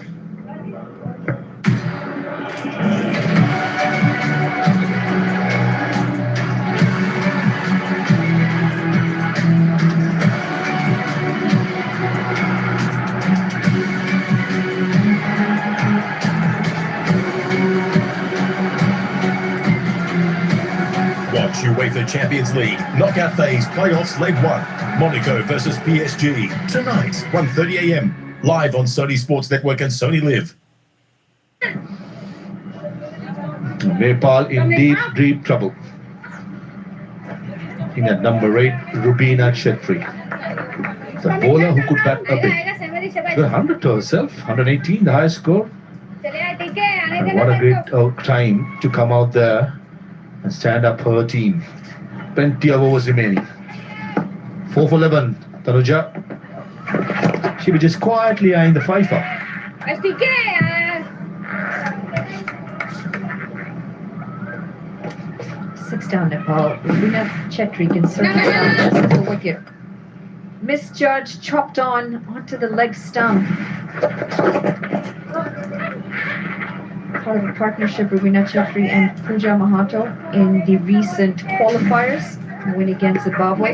Speaker 8: Watch UEFA Champions League knockout phase playoffs leg 1. Monaco versus PSG tonight 1:30 a.m. live on Sony Sports Network and Sony Live.
Speaker 6: Nepal in deep trouble. In at number 8, Rubina Chetri. The bowler who could bat a bit. Got 100 to herself, 118, the highest score. And what a great time to come out there and stand up her team. Plenty of overs remaining. 4 for 11, Tanuja. She was just quietly eyeing the fifer.
Speaker 3: 6 down Nepal. Rubina Chetri can certainly stand for wicket. Misjudged, chopped on onto the leg stump. Part of a partnership, Rubina Chetri and Pooja Mahato in the recent qualifiers, win against Zimbabwe.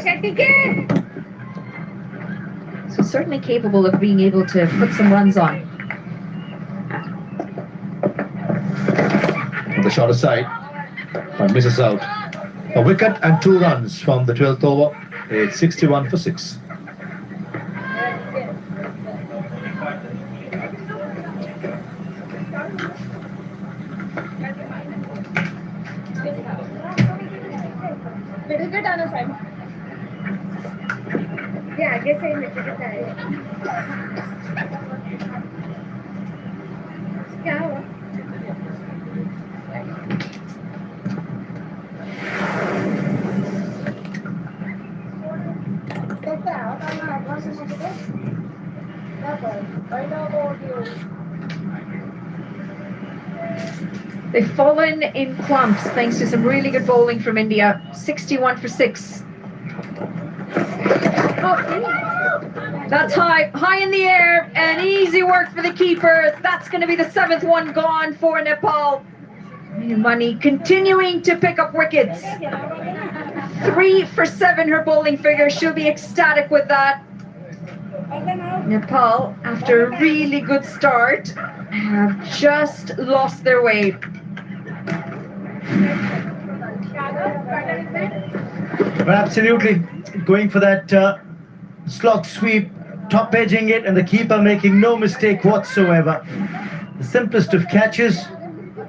Speaker 3: So certainly capable of being able to put some runs on.
Speaker 6: The shot aside, but misses out. A wicket and 2 runs from the 12th over. It's 61 for 6.
Speaker 3: They've fallen in clumps thanks to some really good bowling from India. 61 for 6. That's high in the air, and easy work for the keeper. That's going to be the 7th one gone for Nepal. Money continuing to pick up wickets. 3 for 7 her bowling figure. She'll be ecstatic with that. Nepal, after a really good start, have just lost their way.
Speaker 4: Well, absolutely. Going for that slog sweep, top edging it, and the keeper making no mistake whatsoever. The simplest of catches,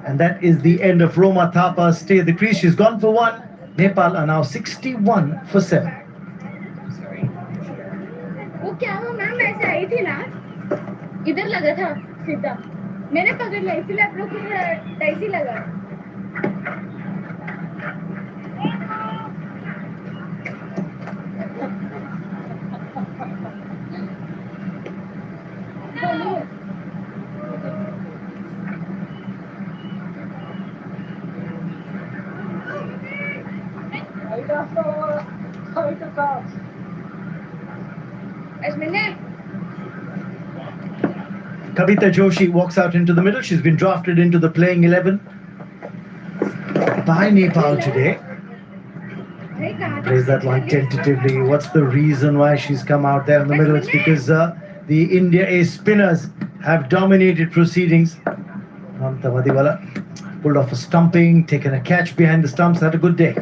Speaker 4: and that is the end of Roma Thapa's stay at the crease. She's gone for 1. Nepal are now 61 for 7.
Speaker 10: इधर लगा था सीधा मैंने पकड़ लिया इसलिए आप लोग को ऐसे लगा
Speaker 4: Kavita Joshi walks out into the middle. She's been drafted into the playing 11 by Nepal today. Plays that one tentatively. What's the reason why she's come out there in the middle? It's because the India Ace spinners have dominated proceedings. Mamata Madiwala pulled off a stumping, taken a catch behind the stumps, had a good day.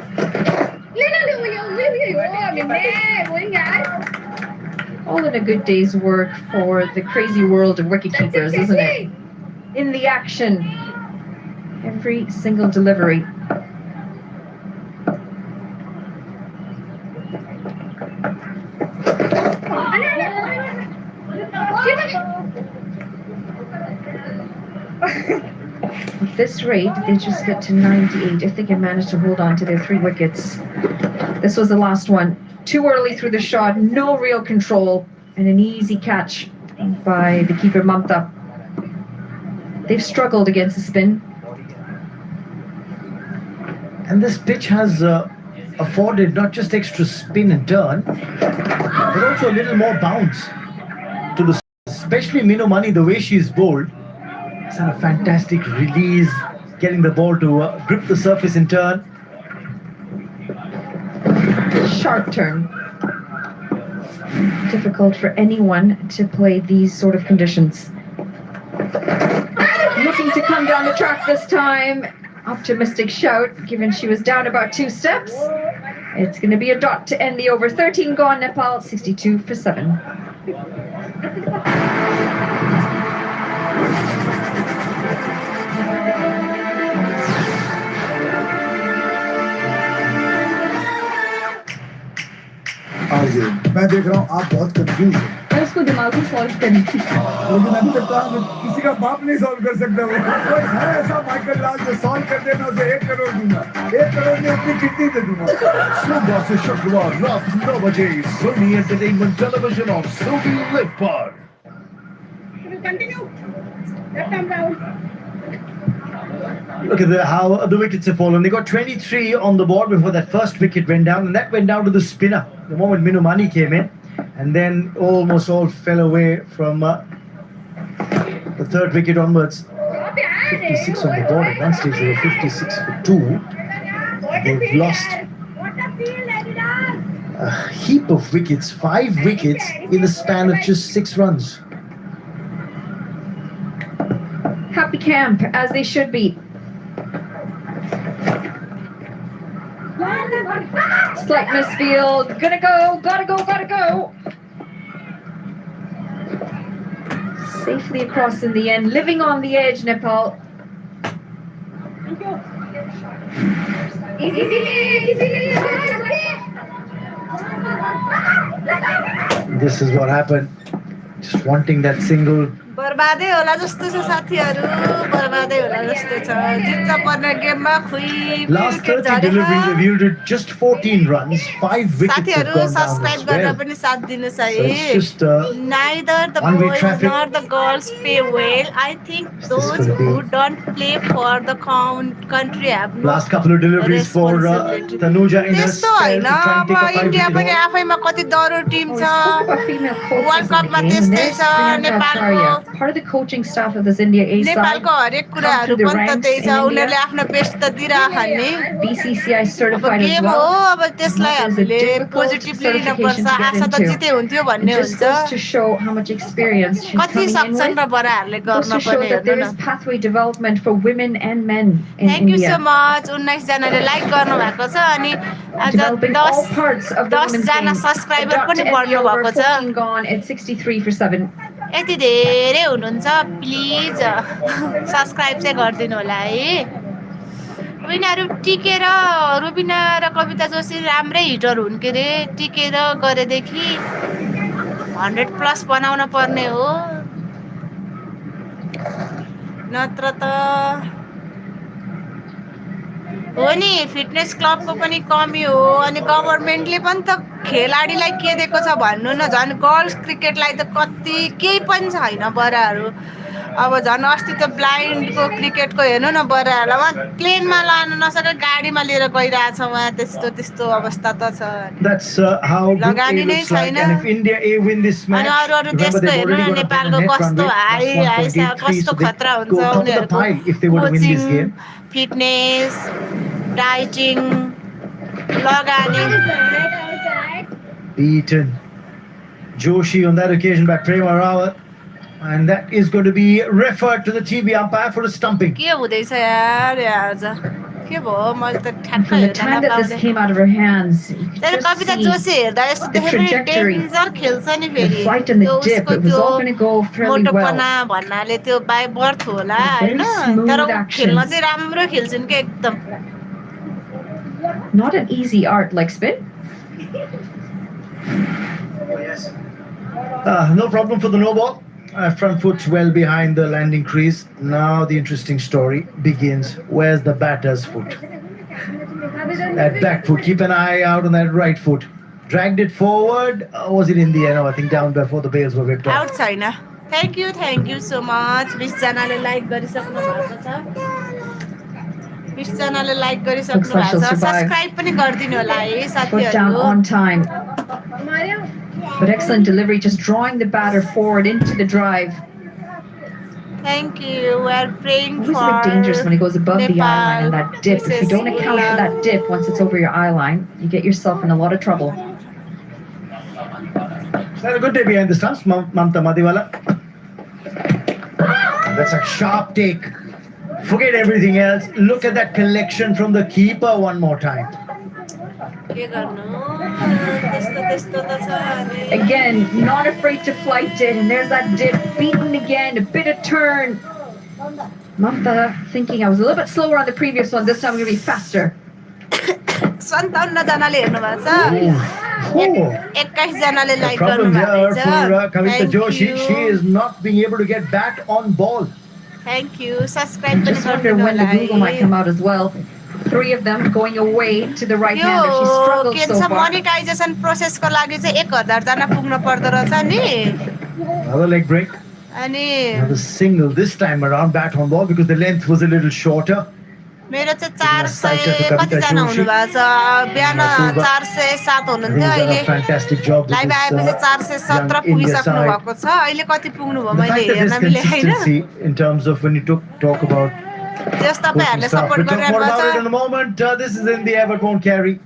Speaker 3: All in a good day's work for the crazy world of wicketkeepers, isn't it? In the action, every single delivery. At this rate, they just get to 98 if they can manage to hold on to their 3 wickets. This was the last one. Too early through the shot, no real control, and an easy catch by the keeper Mamta. They've struggled against the spin.
Speaker 4: And this pitch has afforded not just extra spin and turn, but also a little more bounce to the, especially Minu Mani, the way she's bowled. It's had a fantastic release, getting the ball to grip the surface in turn.
Speaker 3: Sharp turn. Difficult for anyone to play these sort of conditions. Looking to come down the track this time. Optimistic shout, given she was down about 2 steps. It's going to be a dot to end the over. 13 gone, Nepal, 62 for 7.
Speaker 5: मैं देख रहा हूँ आप बहुत confuse हैं
Speaker 10: मैं उसको दिमाग में सॉल्व करनी थी
Speaker 5: लेकिन अभी तक किसी का बाप नहीं सॉल्व कर सकता वो कोई है ऐसा माइकल लाल जो सॉल्व कर देना उसे 1 करोड़ दूंगा 1 करोड़ में अपनी किडनी दे दूंगा
Speaker 8: सुबह से शुक्रवार रात 9 बजे सोनी एंटरटेनमेंट टेलीविजन और सोनी लिव पर
Speaker 10: continue left arm round
Speaker 4: Look at how the wickets have fallen. They got 23 on the board before that first wicket went down, and that went down to the spinner the moment Minu Mani came in, and then almost all fell away from the 3rd wicket onwards. 56 on the board. At one stage they were 56 for 2. They've lost a heap of wickets, 5 wickets in the span of just 6 runs.
Speaker 3: Happy camp, as they should be. Slight misfield. Gonna go, gotta go, gotta go. Safely across in the end. Living on the edge, Nepal.
Speaker 4: This is what happened. Just wanting that single.
Speaker 2: बर्बादै होला जस्तो छ साथीहरु बर्बादै होला जस्तो छ जित्न पर्ने गेममा खुइ
Speaker 4: Last 30 deliveries have yielded just 14 runs, 5 wickets have
Speaker 2: साथीहरु
Speaker 4: gone down
Speaker 2: सब्स्क्राइब
Speaker 4: as
Speaker 2: गर्न
Speaker 4: well.
Speaker 2: पनि साथ दिनुस्
Speaker 4: So it's
Speaker 2: है
Speaker 4: just
Speaker 2: neither the
Speaker 4: one-way
Speaker 2: boys
Speaker 4: traffic.
Speaker 2: nor the girls pay well. I think those
Speaker 4: gonna be-
Speaker 2: who don't play for the country have no
Speaker 4: last couple of deliveries for
Speaker 2: responsibility.
Speaker 4: Tanuja in her
Speaker 2: त्यस्तो
Speaker 4: spell
Speaker 2: हैन
Speaker 4: to try and
Speaker 2: अब
Speaker 4: take a 5
Speaker 2: India
Speaker 4: wicket
Speaker 2: पनि
Speaker 4: haul.
Speaker 2: आफैमा कति दरो team
Speaker 3: Oh, we
Speaker 2: छ
Speaker 3: spoke about female coaches
Speaker 2: world
Speaker 3: in the
Speaker 2: कपमा
Speaker 3: game.
Speaker 2: त्यस्तै
Speaker 3: There's
Speaker 2: छ
Speaker 3: Priyanka
Speaker 2: नेपालको
Speaker 3: Acharya, part of the coaching staff of this India A side.
Speaker 2: नेपालको हरेक
Speaker 3: Come
Speaker 2: कुराहरु
Speaker 3: through the
Speaker 2: पनि त
Speaker 3: ranks
Speaker 2: त्यही
Speaker 3: in
Speaker 2: छ उनीहरुले
Speaker 3: India.
Speaker 2: आफ्नो बेस्ट त दिइराखन् नि
Speaker 3: BCCI
Speaker 2: अब
Speaker 3: certified as
Speaker 2: गेम हो
Speaker 3: well.
Speaker 2: अब त्यसलाई
Speaker 3: There's a
Speaker 2: हामीले
Speaker 3: difficult
Speaker 2: पोजिटिभली लिन पर्छ
Speaker 3: certification to get
Speaker 2: आशा त
Speaker 3: into.
Speaker 2: जिते हुन्थ्यो
Speaker 3: It
Speaker 2: भन्ने
Speaker 3: just
Speaker 2: हुन्छ
Speaker 3: goes to show how much experience she's
Speaker 2: कति
Speaker 3: coming in
Speaker 2: सक्छन्
Speaker 3: with.
Speaker 2: र बडाहरूले
Speaker 3: Goes
Speaker 2: गर्न
Speaker 3: to show
Speaker 2: पनि
Speaker 3: that there
Speaker 2: हेर्नु
Speaker 3: is
Speaker 2: न
Speaker 3: pathway development for women and men in
Speaker 2: thank you so
Speaker 3: India.
Speaker 2: Much 19 जनाले like गर्नु भएको छ अनि आज
Speaker 3: Developing all parts of the
Speaker 2: 10
Speaker 3: women's
Speaker 2: जना
Speaker 3: game.
Speaker 2: सब्स्क्राइबर
Speaker 3: Dot
Speaker 2: पनि
Speaker 3: to end the
Speaker 2: बढ्नु
Speaker 3: over,
Speaker 2: भएको छ
Speaker 3: 14 gone at 63 for 7.
Speaker 2: यति धेरै हुनुहुन्छ प्लिज सब्स्क्राइब चाहिँ गरिदिनु होला है अब यिनीहरू टिकेर रुबिना र कविता जोशी राम्रै हिटर हुन् के अरे टिकेर गरेदेखि 100+ बनाउन पर्ने हो नत्र त हो नि फिटनेस क्लबको पनि कमी हो अनि गभर्नमेन्टले पनि त खेलाडीलाई के दिएको छ भन्नु न झन् गर्ल्स क्रिकेटलाई त कति केही पनि छैन बराहरू अब झन् अस्ति त ब्लाइन्डको क्रिकेटको हेर्नु न बराहरूलाई उहाँ प्लेनमा लानु नसकेर गाडीमा लिएर गइरहेछ उहाँ त्यस्तो त्यस्तो अवस्था त छ
Speaker 4: That's how Group A
Speaker 2: लगानी नै
Speaker 4: looks like.
Speaker 2: छैन
Speaker 4: And if India A win this
Speaker 2: अनि
Speaker 4: match,
Speaker 2: अरू अरू
Speaker 4: remember
Speaker 2: देशको
Speaker 4: they've
Speaker 2: हेर्नु
Speaker 4: already
Speaker 2: न
Speaker 4: got a
Speaker 2: नेपालको
Speaker 4: net run
Speaker 2: कस्तो
Speaker 4: rate,
Speaker 2: हाई
Speaker 4: plus
Speaker 2: हाइसा
Speaker 4: 1.83,
Speaker 2: कस्तो
Speaker 4: so they
Speaker 2: खतरा हुन्छ
Speaker 4: go top of the
Speaker 2: उनीहरूको
Speaker 4: pile if they were to win this
Speaker 2: coaching
Speaker 4: game.
Speaker 2: Fitness dieting लगानी
Speaker 4: Beaten Joshi on that occasion by Prema Rawat, and that is going to be referred to the TV umpire for a stumping.
Speaker 2: के हुँदैछ यार आज के भयो मैले त ठ्याक्क
Speaker 3: From the
Speaker 2: हेर्न
Speaker 3: time that this
Speaker 2: नपाउँदै
Speaker 3: came out of her hands, you could
Speaker 2: तर
Speaker 3: just
Speaker 2: कविता
Speaker 3: see
Speaker 2: जोशी हेर्दा यस्तो
Speaker 3: the
Speaker 2: देखेर
Speaker 3: trajectory,
Speaker 2: डेन्जर खेल्छ नि
Speaker 3: the
Speaker 2: फेरि
Speaker 3: flight and the
Speaker 2: त्यो
Speaker 3: dip.
Speaker 2: उसको
Speaker 3: It was
Speaker 2: त्यो
Speaker 3: all going to go fairly well.
Speaker 2: मोटोपना भन्नाले त्यो बाई बर्थ होला
Speaker 3: Very
Speaker 2: हैन
Speaker 3: smooth
Speaker 2: तर ऊ
Speaker 3: action.
Speaker 2: खेल्न चाहिँ राम्रो खेल्छिन् के एकदम
Speaker 3: Not an easy art like spin.
Speaker 4: No problem for the no ball. Front foot's well behind the landing crease. Now the interesting story begins. Where's the batter's foot? That back foot. Keep an eye out on that right foot. Dragged it forward. Was it in the air? No, I think down before the bails were ripped off.
Speaker 2: Out छैन. Thank you so much. 20 जनाले like गरिसक्नु भएको छ. 20 जनाले like गरिसक्नु भएको छ. Subscribe पनि गरिदिनु होला है
Speaker 3: Put down
Speaker 2: साथीहरु.
Speaker 3: on time. But excellent delivery, just drawing the batter forward into the drive.
Speaker 2: Thank you. We are praying
Speaker 3: Always
Speaker 2: for
Speaker 3: a bit dangerous when it goes above the eye line and that dip. If you
Speaker 2: Mrs.
Speaker 3: don't account for that dip once it's over your eye line, you get yourself in a lot of trouble.
Speaker 4: Had a good day behind the stumps, Mamta Madiwala. That's a sharp take. Forget everything else. Look at that collection from the keeper one more time.
Speaker 2: के गर्नु? त्यस्तो त छ नि.
Speaker 3: Again, not afraid to flight it, and there's that dip, beaten again, a bit of turn. Mamta thinking I was a little bit slower on the previous one, this time I'm going to be faster.
Speaker 2: 57 जनाले हेर्नु भएको छ. 21 जनाले like गर्नु
Speaker 4: Problem
Speaker 2: भएको
Speaker 4: here
Speaker 2: छ.
Speaker 4: for Kavita
Speaker 2: Thank
Speaker 4: Joshi.
Speaker 2: you.
Speaker 4: She is not being able to get bat on ball.
Speaker 2: Thank you. Subscribe पनि
Speaker 3: Just wonder
Speaker 2: गरिदिनु
Speaker 3: when the
Speaker 2: होला
Speaker 3: Google might come out as well. 3 of them going away to the right hander. She
Speaker 2: yo
Speaker 3: struggled
Speaker 2: के
Speaker 3: so
Speaker 2: छ
Speaker 3: far.
Speaker 2: Monetisation प्रोसेसको लागि चाहिँ 1000 जना पुग्नु पर्दो रहेछ नि.
Speaker 4: Another leg break.
Speaker 2: अनि
Speaker 4: Another single this time around, bat on ball because the length was a little shorter.
Speaker 2: मेरो चाहिँ 400 कति जना हुनु भएको छ. बिहान 407 हुनुहुन्थ्यो.
Speaker 4: He's done
Speaker 2: अहिले
Speaker 4: a fantastic job.
Speaker 2: लाइभ आएपछि 417 पुगिसक्नु भएको छ. अहिले कति पुग्नु भयो
Speaker 4: The
Speaker 2: मैले
Speaker 4: fact that
Speaker 2: हेर्न
Speaker 4: there's
Speaker 2: मिले हैन.
Speaker 4: consistency in terms of when you talk about
Speaker 2: जस तपाईहरुले
Speaker 4: stuff.
Speaker 2: सपोर्ट
Speaker 4: We'll talk
Speaker 2: गरिरहनु
Speaker 4: more
Speaker 2: भएको
Speaker 4: about it in
Speaker 2: छ.
Speaker 4: a moment. This is in the air but won't carry.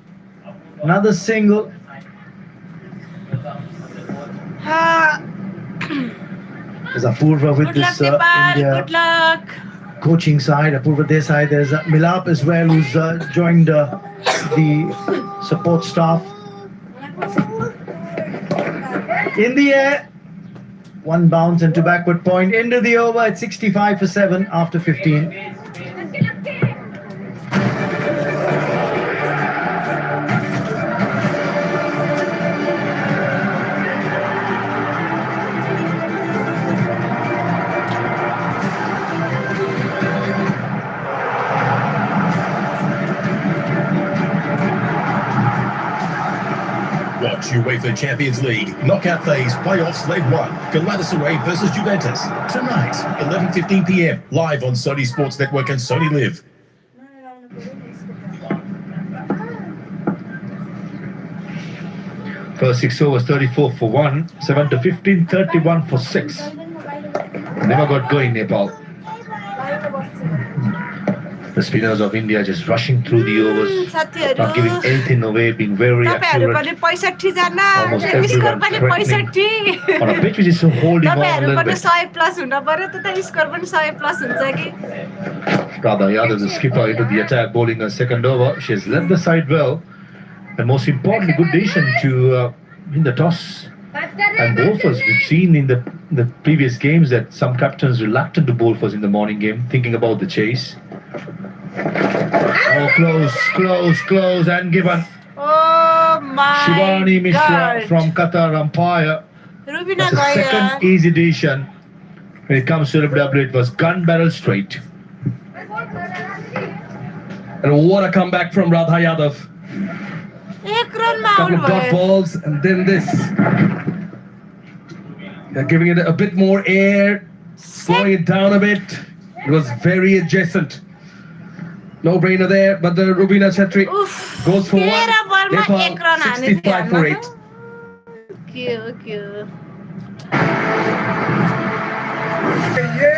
Speaker 4: Another single. There's Apurva with
Speaker 2: Good luck
Speaker 4: this
Speaker 2: Nepal.
Speaker 4: India
Speaker 2: Good luck.
Speaker 4: coaching side. Apurva their side. There's Milap as well, who's joined the support staff. In the air. One bounce into backward point. Into the over at 65 for 7 after 15.
Speaker 8: Watch UEFA Champions League knockout phase playoffs leg 1. Galatasaray versus Juventus tonight 11:15 p.m. live on Sony Sports Network and Sony Live.
Speaker 6: First 6 overs, 34 for 1, 7 to 15, 31 for 6. Never got going, Nepal. The spinners of India just rushing through the overs, not giving anything away, being very
Speaker 2: तपाईहरु
Speaker 6: accurate.
Speaker 2: पनि 65 जना.
Speaker 6: Almost
Speaker 2: score
Speaker 6: everyone
Speaker 2: पनि
Speaker 6: threatening.
Speaker 2: 65.
Speaker 6: On a pitch which is holding on a
Speaker 2: तपाईहरु
Speaker 6: little
Speaker 2: पनि
Speaker 6: bit.
Speaker 2: 100 plus हुन पर्यो त score पनि 100 प्लस हुन्छ कि.
Speaker 6: Radha Yadav, the skipper, into the attack, bowling a second over. She has led the side well, and most importantly, good decision to win the toss. And bowl first, we've seen in the previous games that some captains reluctant to bowl first in the morning game, thinking about the chase. Oh, close, and given.
Speaker 2: Oh my
Speaker 6: Shivani Mishra
Speaker 2: God.
Speaker 6: from Qatar, umpire.
Speaker 2: Rubina
Speaker 6: That's the
Speaker 2: gaya.
Speaker 6: second easy decision. When it comes to LBW, it was gun barrel straight.
Speaker 1: And what a comeback from Radha Yadav.
Speaker 2: एक रनमा
Speaker 1: Couple
Speaker 2: out
Speaker 1: of dot
Speaker 2: भयो.
Speaker 1: balls and then this. They're giving it a bit more air, slowing it down a bit. It was very adjacent. No brainer there, but the Rubina Chetri
Speaker 2: उफ.
Speaker 1: goes for 1.
Speaker 2: 13 बलमा
Speaker 1: Nepal
Speaker 2: 1 run हाने
Speaker 1: 65 for 8.
Speaker 2: के
Speaker 5: ये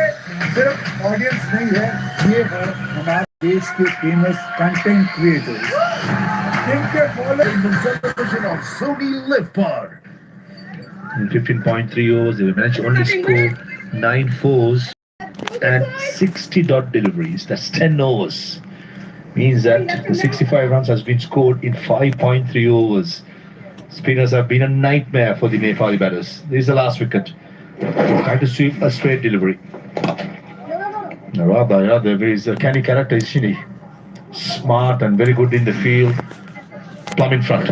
Speaker 5: सिर्फ audience नहीं है, ये है हमारे देश के फेमस कंटेंट क्रिएटर्स जिनके follow
Speaker 8: On Sony Live Pod.
Speaker 6: In 15.3 overs, they managed to only score 9 fours and 60 dot deliveries. That's 10 overs. Means that the 65 runs has been scored in 5.3 overs. Spinners have been a nightmare for the Nepali batters. This is the last wicket. Trying to sweep a straight delivery. Radha, there is a canny character, isn't he? Smart and very good in the field. Plumb in front.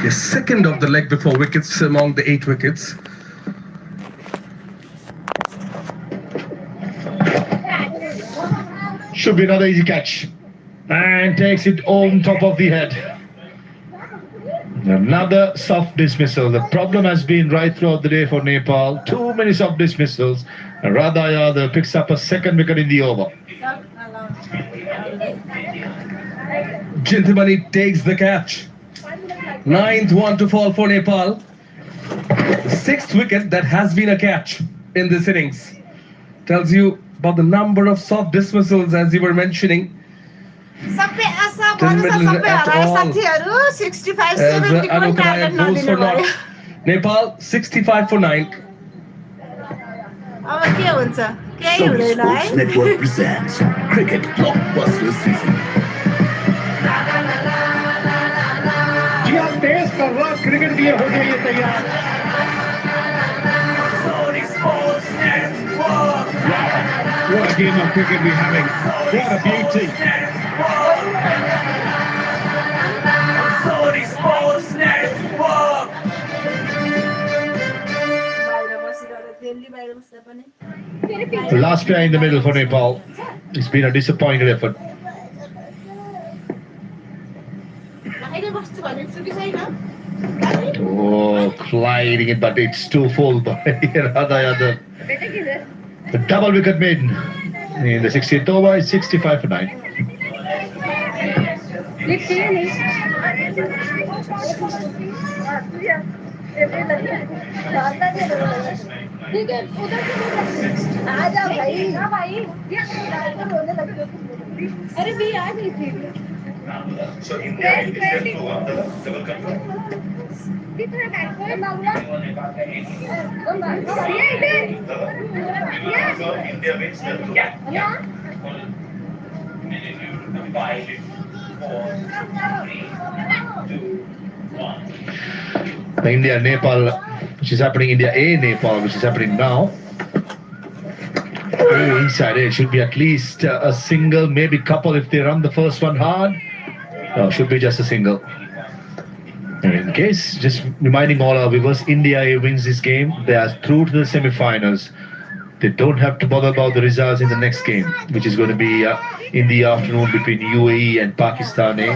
Speaker 11: The second of the leg before wickets among the 8 wickets.
Speaker 6: Should be another easy catch. And takes it on top of the head. Another soft dismissal. The problem has been right throughout the day for Nepal. Too many soft dismissals. And Radha Yadav picks up a second wicket in the over.
Speaker 11: Jintimani takes the catch. 9th one to fall for Nepal. The 6th wicket that has been a catch in this innings. Tells you about the number of soft dismissals as you were mentioning.
Speaker 2: सबै आशा भरोसा सबै हराए साथीहरु 65 70 को target नदिनु पर्यो
Speaker 11: Nepal 65 for 9.
Speaker 2: अब के हुन्छ केही
Speaker 9: Sony
Speaker 2: हुँदैन है
Speaker 9: Sports Network presents Cricket Blockbuster Season.
Speaker 6: जी आप तेज कर रहा क्रिकेट के लिए हो जाइए तैयार
Speaker 9: Sony Sports Network.
Speaker 6: What a game of cricket we're having. What a beauty.
Speaker 9: Sony Sports Network.
Speaker 6: The last player in the middle for Nepal. It's been a disappointing effort. Oh, gliding it, but it's too full by Radha Yadav. The double wicket maiden in the 60th over is 65 for 9.
Speaker 10: आजा भाई अरे भी आ गई थी कितना time कोई मामला
Speaker 6: The India Nepal, which is happening, India A Nepal, which is happening now. Oh, inside it should be at least a single, maybe couple if they run the first one hard. No, should be just a single. And in case, just reminding all our viewers, India A wins this game. They are through to the semi-finals. They don't have to bother about the results in the next game, which is going to be in the afternoon between UAE and Pakistan A.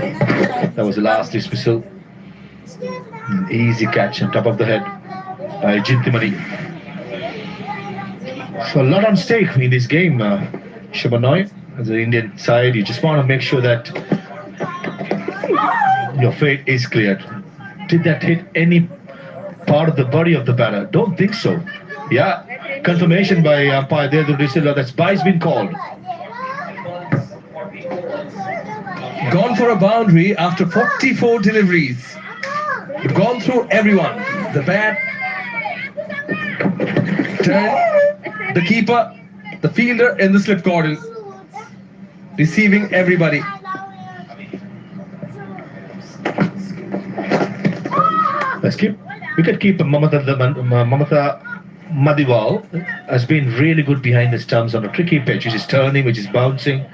Speaker 6: That was the last dismissal. An easy catch on top of the head by Jintimani. So a lot on stake in this game, Shabanoy. As an Indian side, you just want to make sure that your fate is cleared. Did that hit any part of the body of the batter? Don't think so. Yeah, confirmation by umpire there to Disilla that spy's been called.
Speaker 11: Gone for a boundary after 44 deliveries. You've gone through everyone. The bat, turn, the keeper, the fielder in the slip cordon. Deceiving everybody.
Speaker 6: Let's keep wicket-keeper Mamata Madiwal has been really good behind the stumps on a tricky pitch, which is turning, which is bouncing.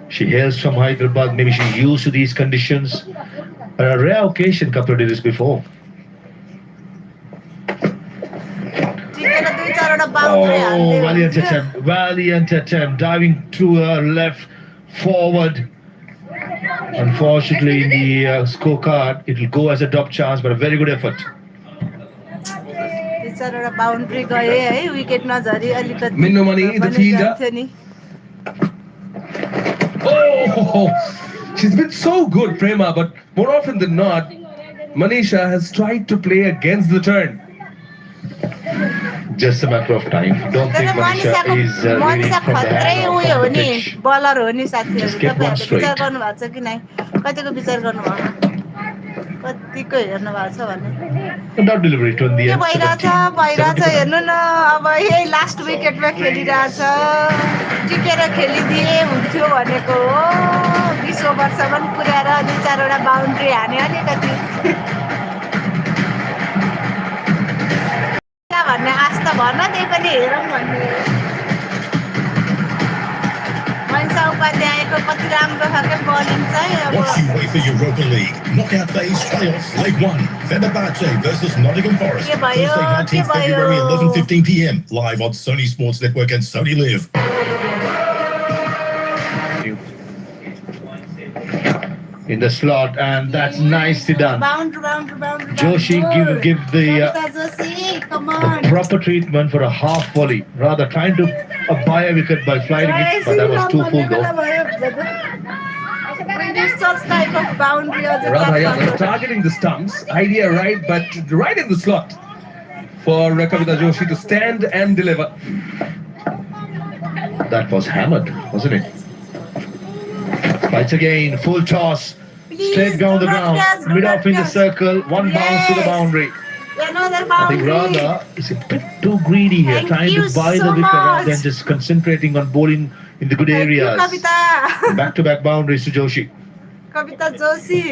Speaker 6: She hails from Hyderabad. Maybe she's used to these conditions. On a rare occasion, couple of days before. Oh, valiant attempt, diving through her left, forward. Unfortunately, in the scorecard, it will go as a drop chance, but a very good effort.
Speaker 11: Minnumani, the fielder. Oh, she's been so good, Prema, but more often than not, Manisha has tried to play against the turn.
Speaker 6: Just a matter of time. Don't think Manisha is ready from the hand of the pitch. Just get one straight. Not delivery to the end.
Speaker 2: हेर्नु न अब यही last विकेटमा खेलिरहेछ टिकेर खेलिदिए हुन्थ्यो भनेको हो 20 ओभरसम्म पुर्याएर 2-4 वटा boundary हाने अलिकति भन्ने आस्था भन्न त्यही पनि हेरौँ भन्ने मनिषा उपाध्यायको कति राम्रो खालको बलिङ चाहिँ अब
Speaker 8: Watch UEFA Europa League. Knockout phase playoffs, Leg 1. Fenerbahce versus Nottingham Forest.
Speaker 2: के भयो,
Speaker 8: Thursday, 19th
Speaker 2: के भयो?
Speaker 8: February, 11:15 p.m. Live on Sony Sports Network and Sony Live.
Speaker 6: In the slot, and that's nicely done.
Speaker 2: boundary.
Speaker 6: Joshi give the
Speaker 2: Kavita Joshi, come on.
Speaker 6: proper treatment for a half volley, rather trying to buy a wicket by flying it, but that was too full though.
Speaker 2: We need such type of boundary as a
Speaker 11: Radha, yeah,
Speaker 2: top
Speaker 11: they're targeting the stumps. Idea right, but right in the slot for Kavita Joshi to stand and deliver.
Speaker 6: That was hammered, wasn't it? Fights again, full toss, straight down the ground, mid off in the circle, one bounce to the boundary.
Speaker 2: Another
Speaker 6: I think
Speaker 2: boundary.
Speaker 6: Radha is a bit too greedy here,
Speaker 2: Thank
Speaker 6: trying
Speaker 2: you
Speaker 6: to buy
Speaker 2: so
Speaker 6: the wicket rather
Speaker 2: much.
Speaker 6: than just concentrating on bowling in the good
Speaker 2: Thank you,
Speaker 6: areas.
Speaker 2: Kavita.
Speaker 6: Back-to-back boundaries to Joshi.
Speaker 2: Kavita Joshi,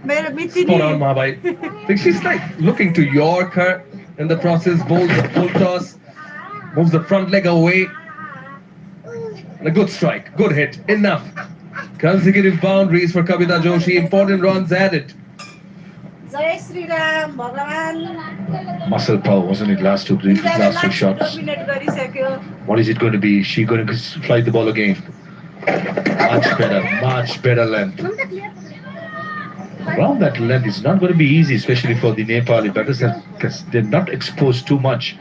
Speaker 2: मेरो मितिनी.
Speaker 11: Spot on, Mahabai. I think she's like looking to York her in the process, bowls the full toss, moves the front leg away. And a good strike, good hit, enough. Consecutive boundaries for Kavita Joshi, important runs added.
Speaker 2: जय श्री राम भगवान.
Speaker 6: Muscle power, wasn't it? Last two shots.
Speaker 2: Dominate गरिसक्यो.
Speaker 6: What is it going to be? Is she going to fly the ball again? Much better length. Around that length is not going to be easy, especially for the Nepali batters, because they're not exposed too much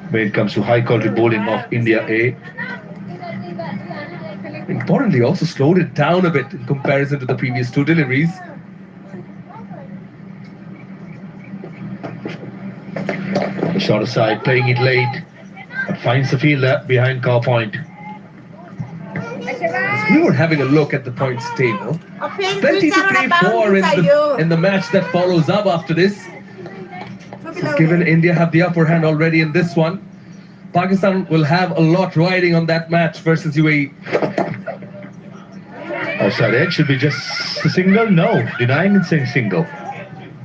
Speaker 6: when it comes to high quality bowling of India A.
Speaker 11: Importantly, also slowed it down a bit in comparison to the previous two deliveries.
Speaker 6: The short aside, playing it late, but finds the fielder behind cow point.
Speaker 11: We were having a look at the points table.
Speaker 2: फेरि
Speaker 11: 20 to 3-4
Speaker 2: चाहियो.
Speaker 11: in the match that follows up after this. So given India have the upper hand already in this one, Pakistan will have a lot riding on that match versus UAE.
Speaker 6: Outside edge should be just a single. No, denying it saying single.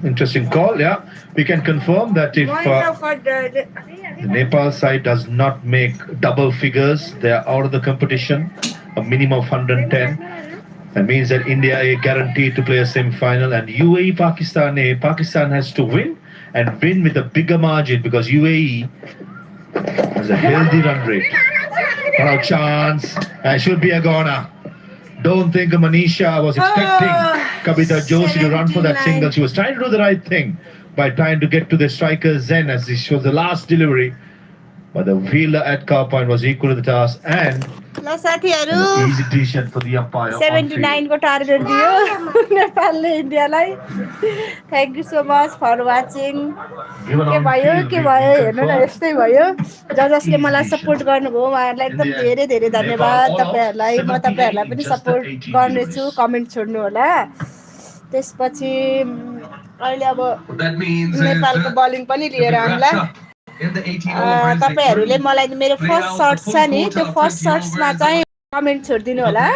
Speaker 6: Interesting call. Yeah, we can confirm that if the Nepal side does not make double figures, they are out of the competition. A minimum of 110. That means that India are guaranteed to play a semi-final, and UAE Pakistan has to win and win with a bigger margin, because UAE has a healthy run rate. What a chance! And should be a goner. Don't think Manisha was expecting Kavita Joshi to run for that single. She was trying to do the right thing by trying to get to the striker Zen, as this was the last delivery. But the fielder at cow point was equal to the task, and
Speaker 2: ल साथीहरु
Speaker 6: an easy decision for the umpire.
Speaker 2: 79 को target दियो नेपालले इन्डियालाई. Thank you so much for watching. के भयो हेर्नु न, यस्तै भयो. जसले मलाई सपोर्ट गर्नुभयो उहाँहरूलाई एकदम धेरै धेरै धन्यवाद. तपाईहरुलाई म तपाईहरुलाई पनि सपोर्ट गर्नेछु. कमेन्ट छोड्नु होला. त्यसपछि अहिले अब नेपालको बलिङ पनि लिएर आउँला. तपाईहरुले मलाई मेरो फर्स्ट सर्ट्स छ नि, त्यो फर्स्ट सर्ट्समा चाहिँ कमेन्ट छोडिदिनु होला.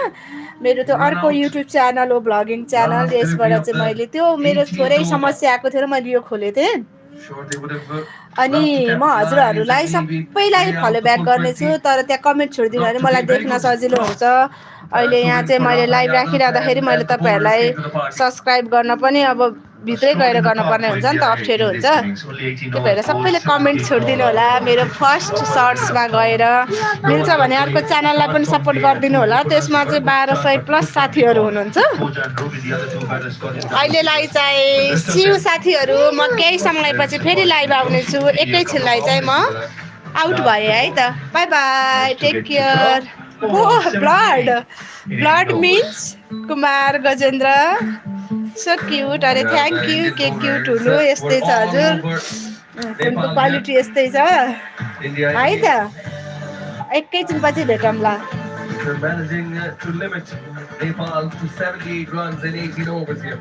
Speaker 2: मेरो त्यो अर्को युट्युब च्यानल हो, भ्लगिङ च्यानल. यसबाट चाहिँ मैले त्यो मेरो थोरै समस्या आएको थियो र मैले यो खोलेको थिएँ. अनि म हजुरहरूलाई सबैलाई फलो ब्याक गर्नेछु, तर त्यहाँ कमेन्ट छोडिदिनु भने मलाई देख्न सजिलो हुन्छ. अहिले यहाँ चाहिँ मैले लाइभ राखिराख्दाखेरि मैले तपाईहरुलाई सब्स्क्राइब गर्न पनि अब भित्रै गएर गर्नुपर्ने हुन्छ नि त, अप्ठ्यारो हुन्छ. त्यही भएर सबैले कमेन्ट छोडिदिनु होला. मेरो फर्स्ट सर्ट्समा गएर मिल्छ भने अर्को च्यानललाई पनि सपोर्ट गरिदिनु होला. त्यसमा चाहिँ 1200 प्लस साथीहरू हुनुहुन्छ. अहिलेलाई चाहिँ सिउ साथीहरू, म केही समयपछि फेरि लाइभ आउनेछु. एकैछिनलाई चाहिँ म आउट भएँ है त. Bye bye, take care. Blood means Kumar Gajendra. So cute. अरे थ्याङ्क यू. के क्युट हुनु, यस्तै छ हजुर. फोनको क्वालिटी यस्तै छ है त. एकैछिनपछि भेटौँला.
Speaker 11: Managing to limit Nepal to 78 runs in 18 overs here.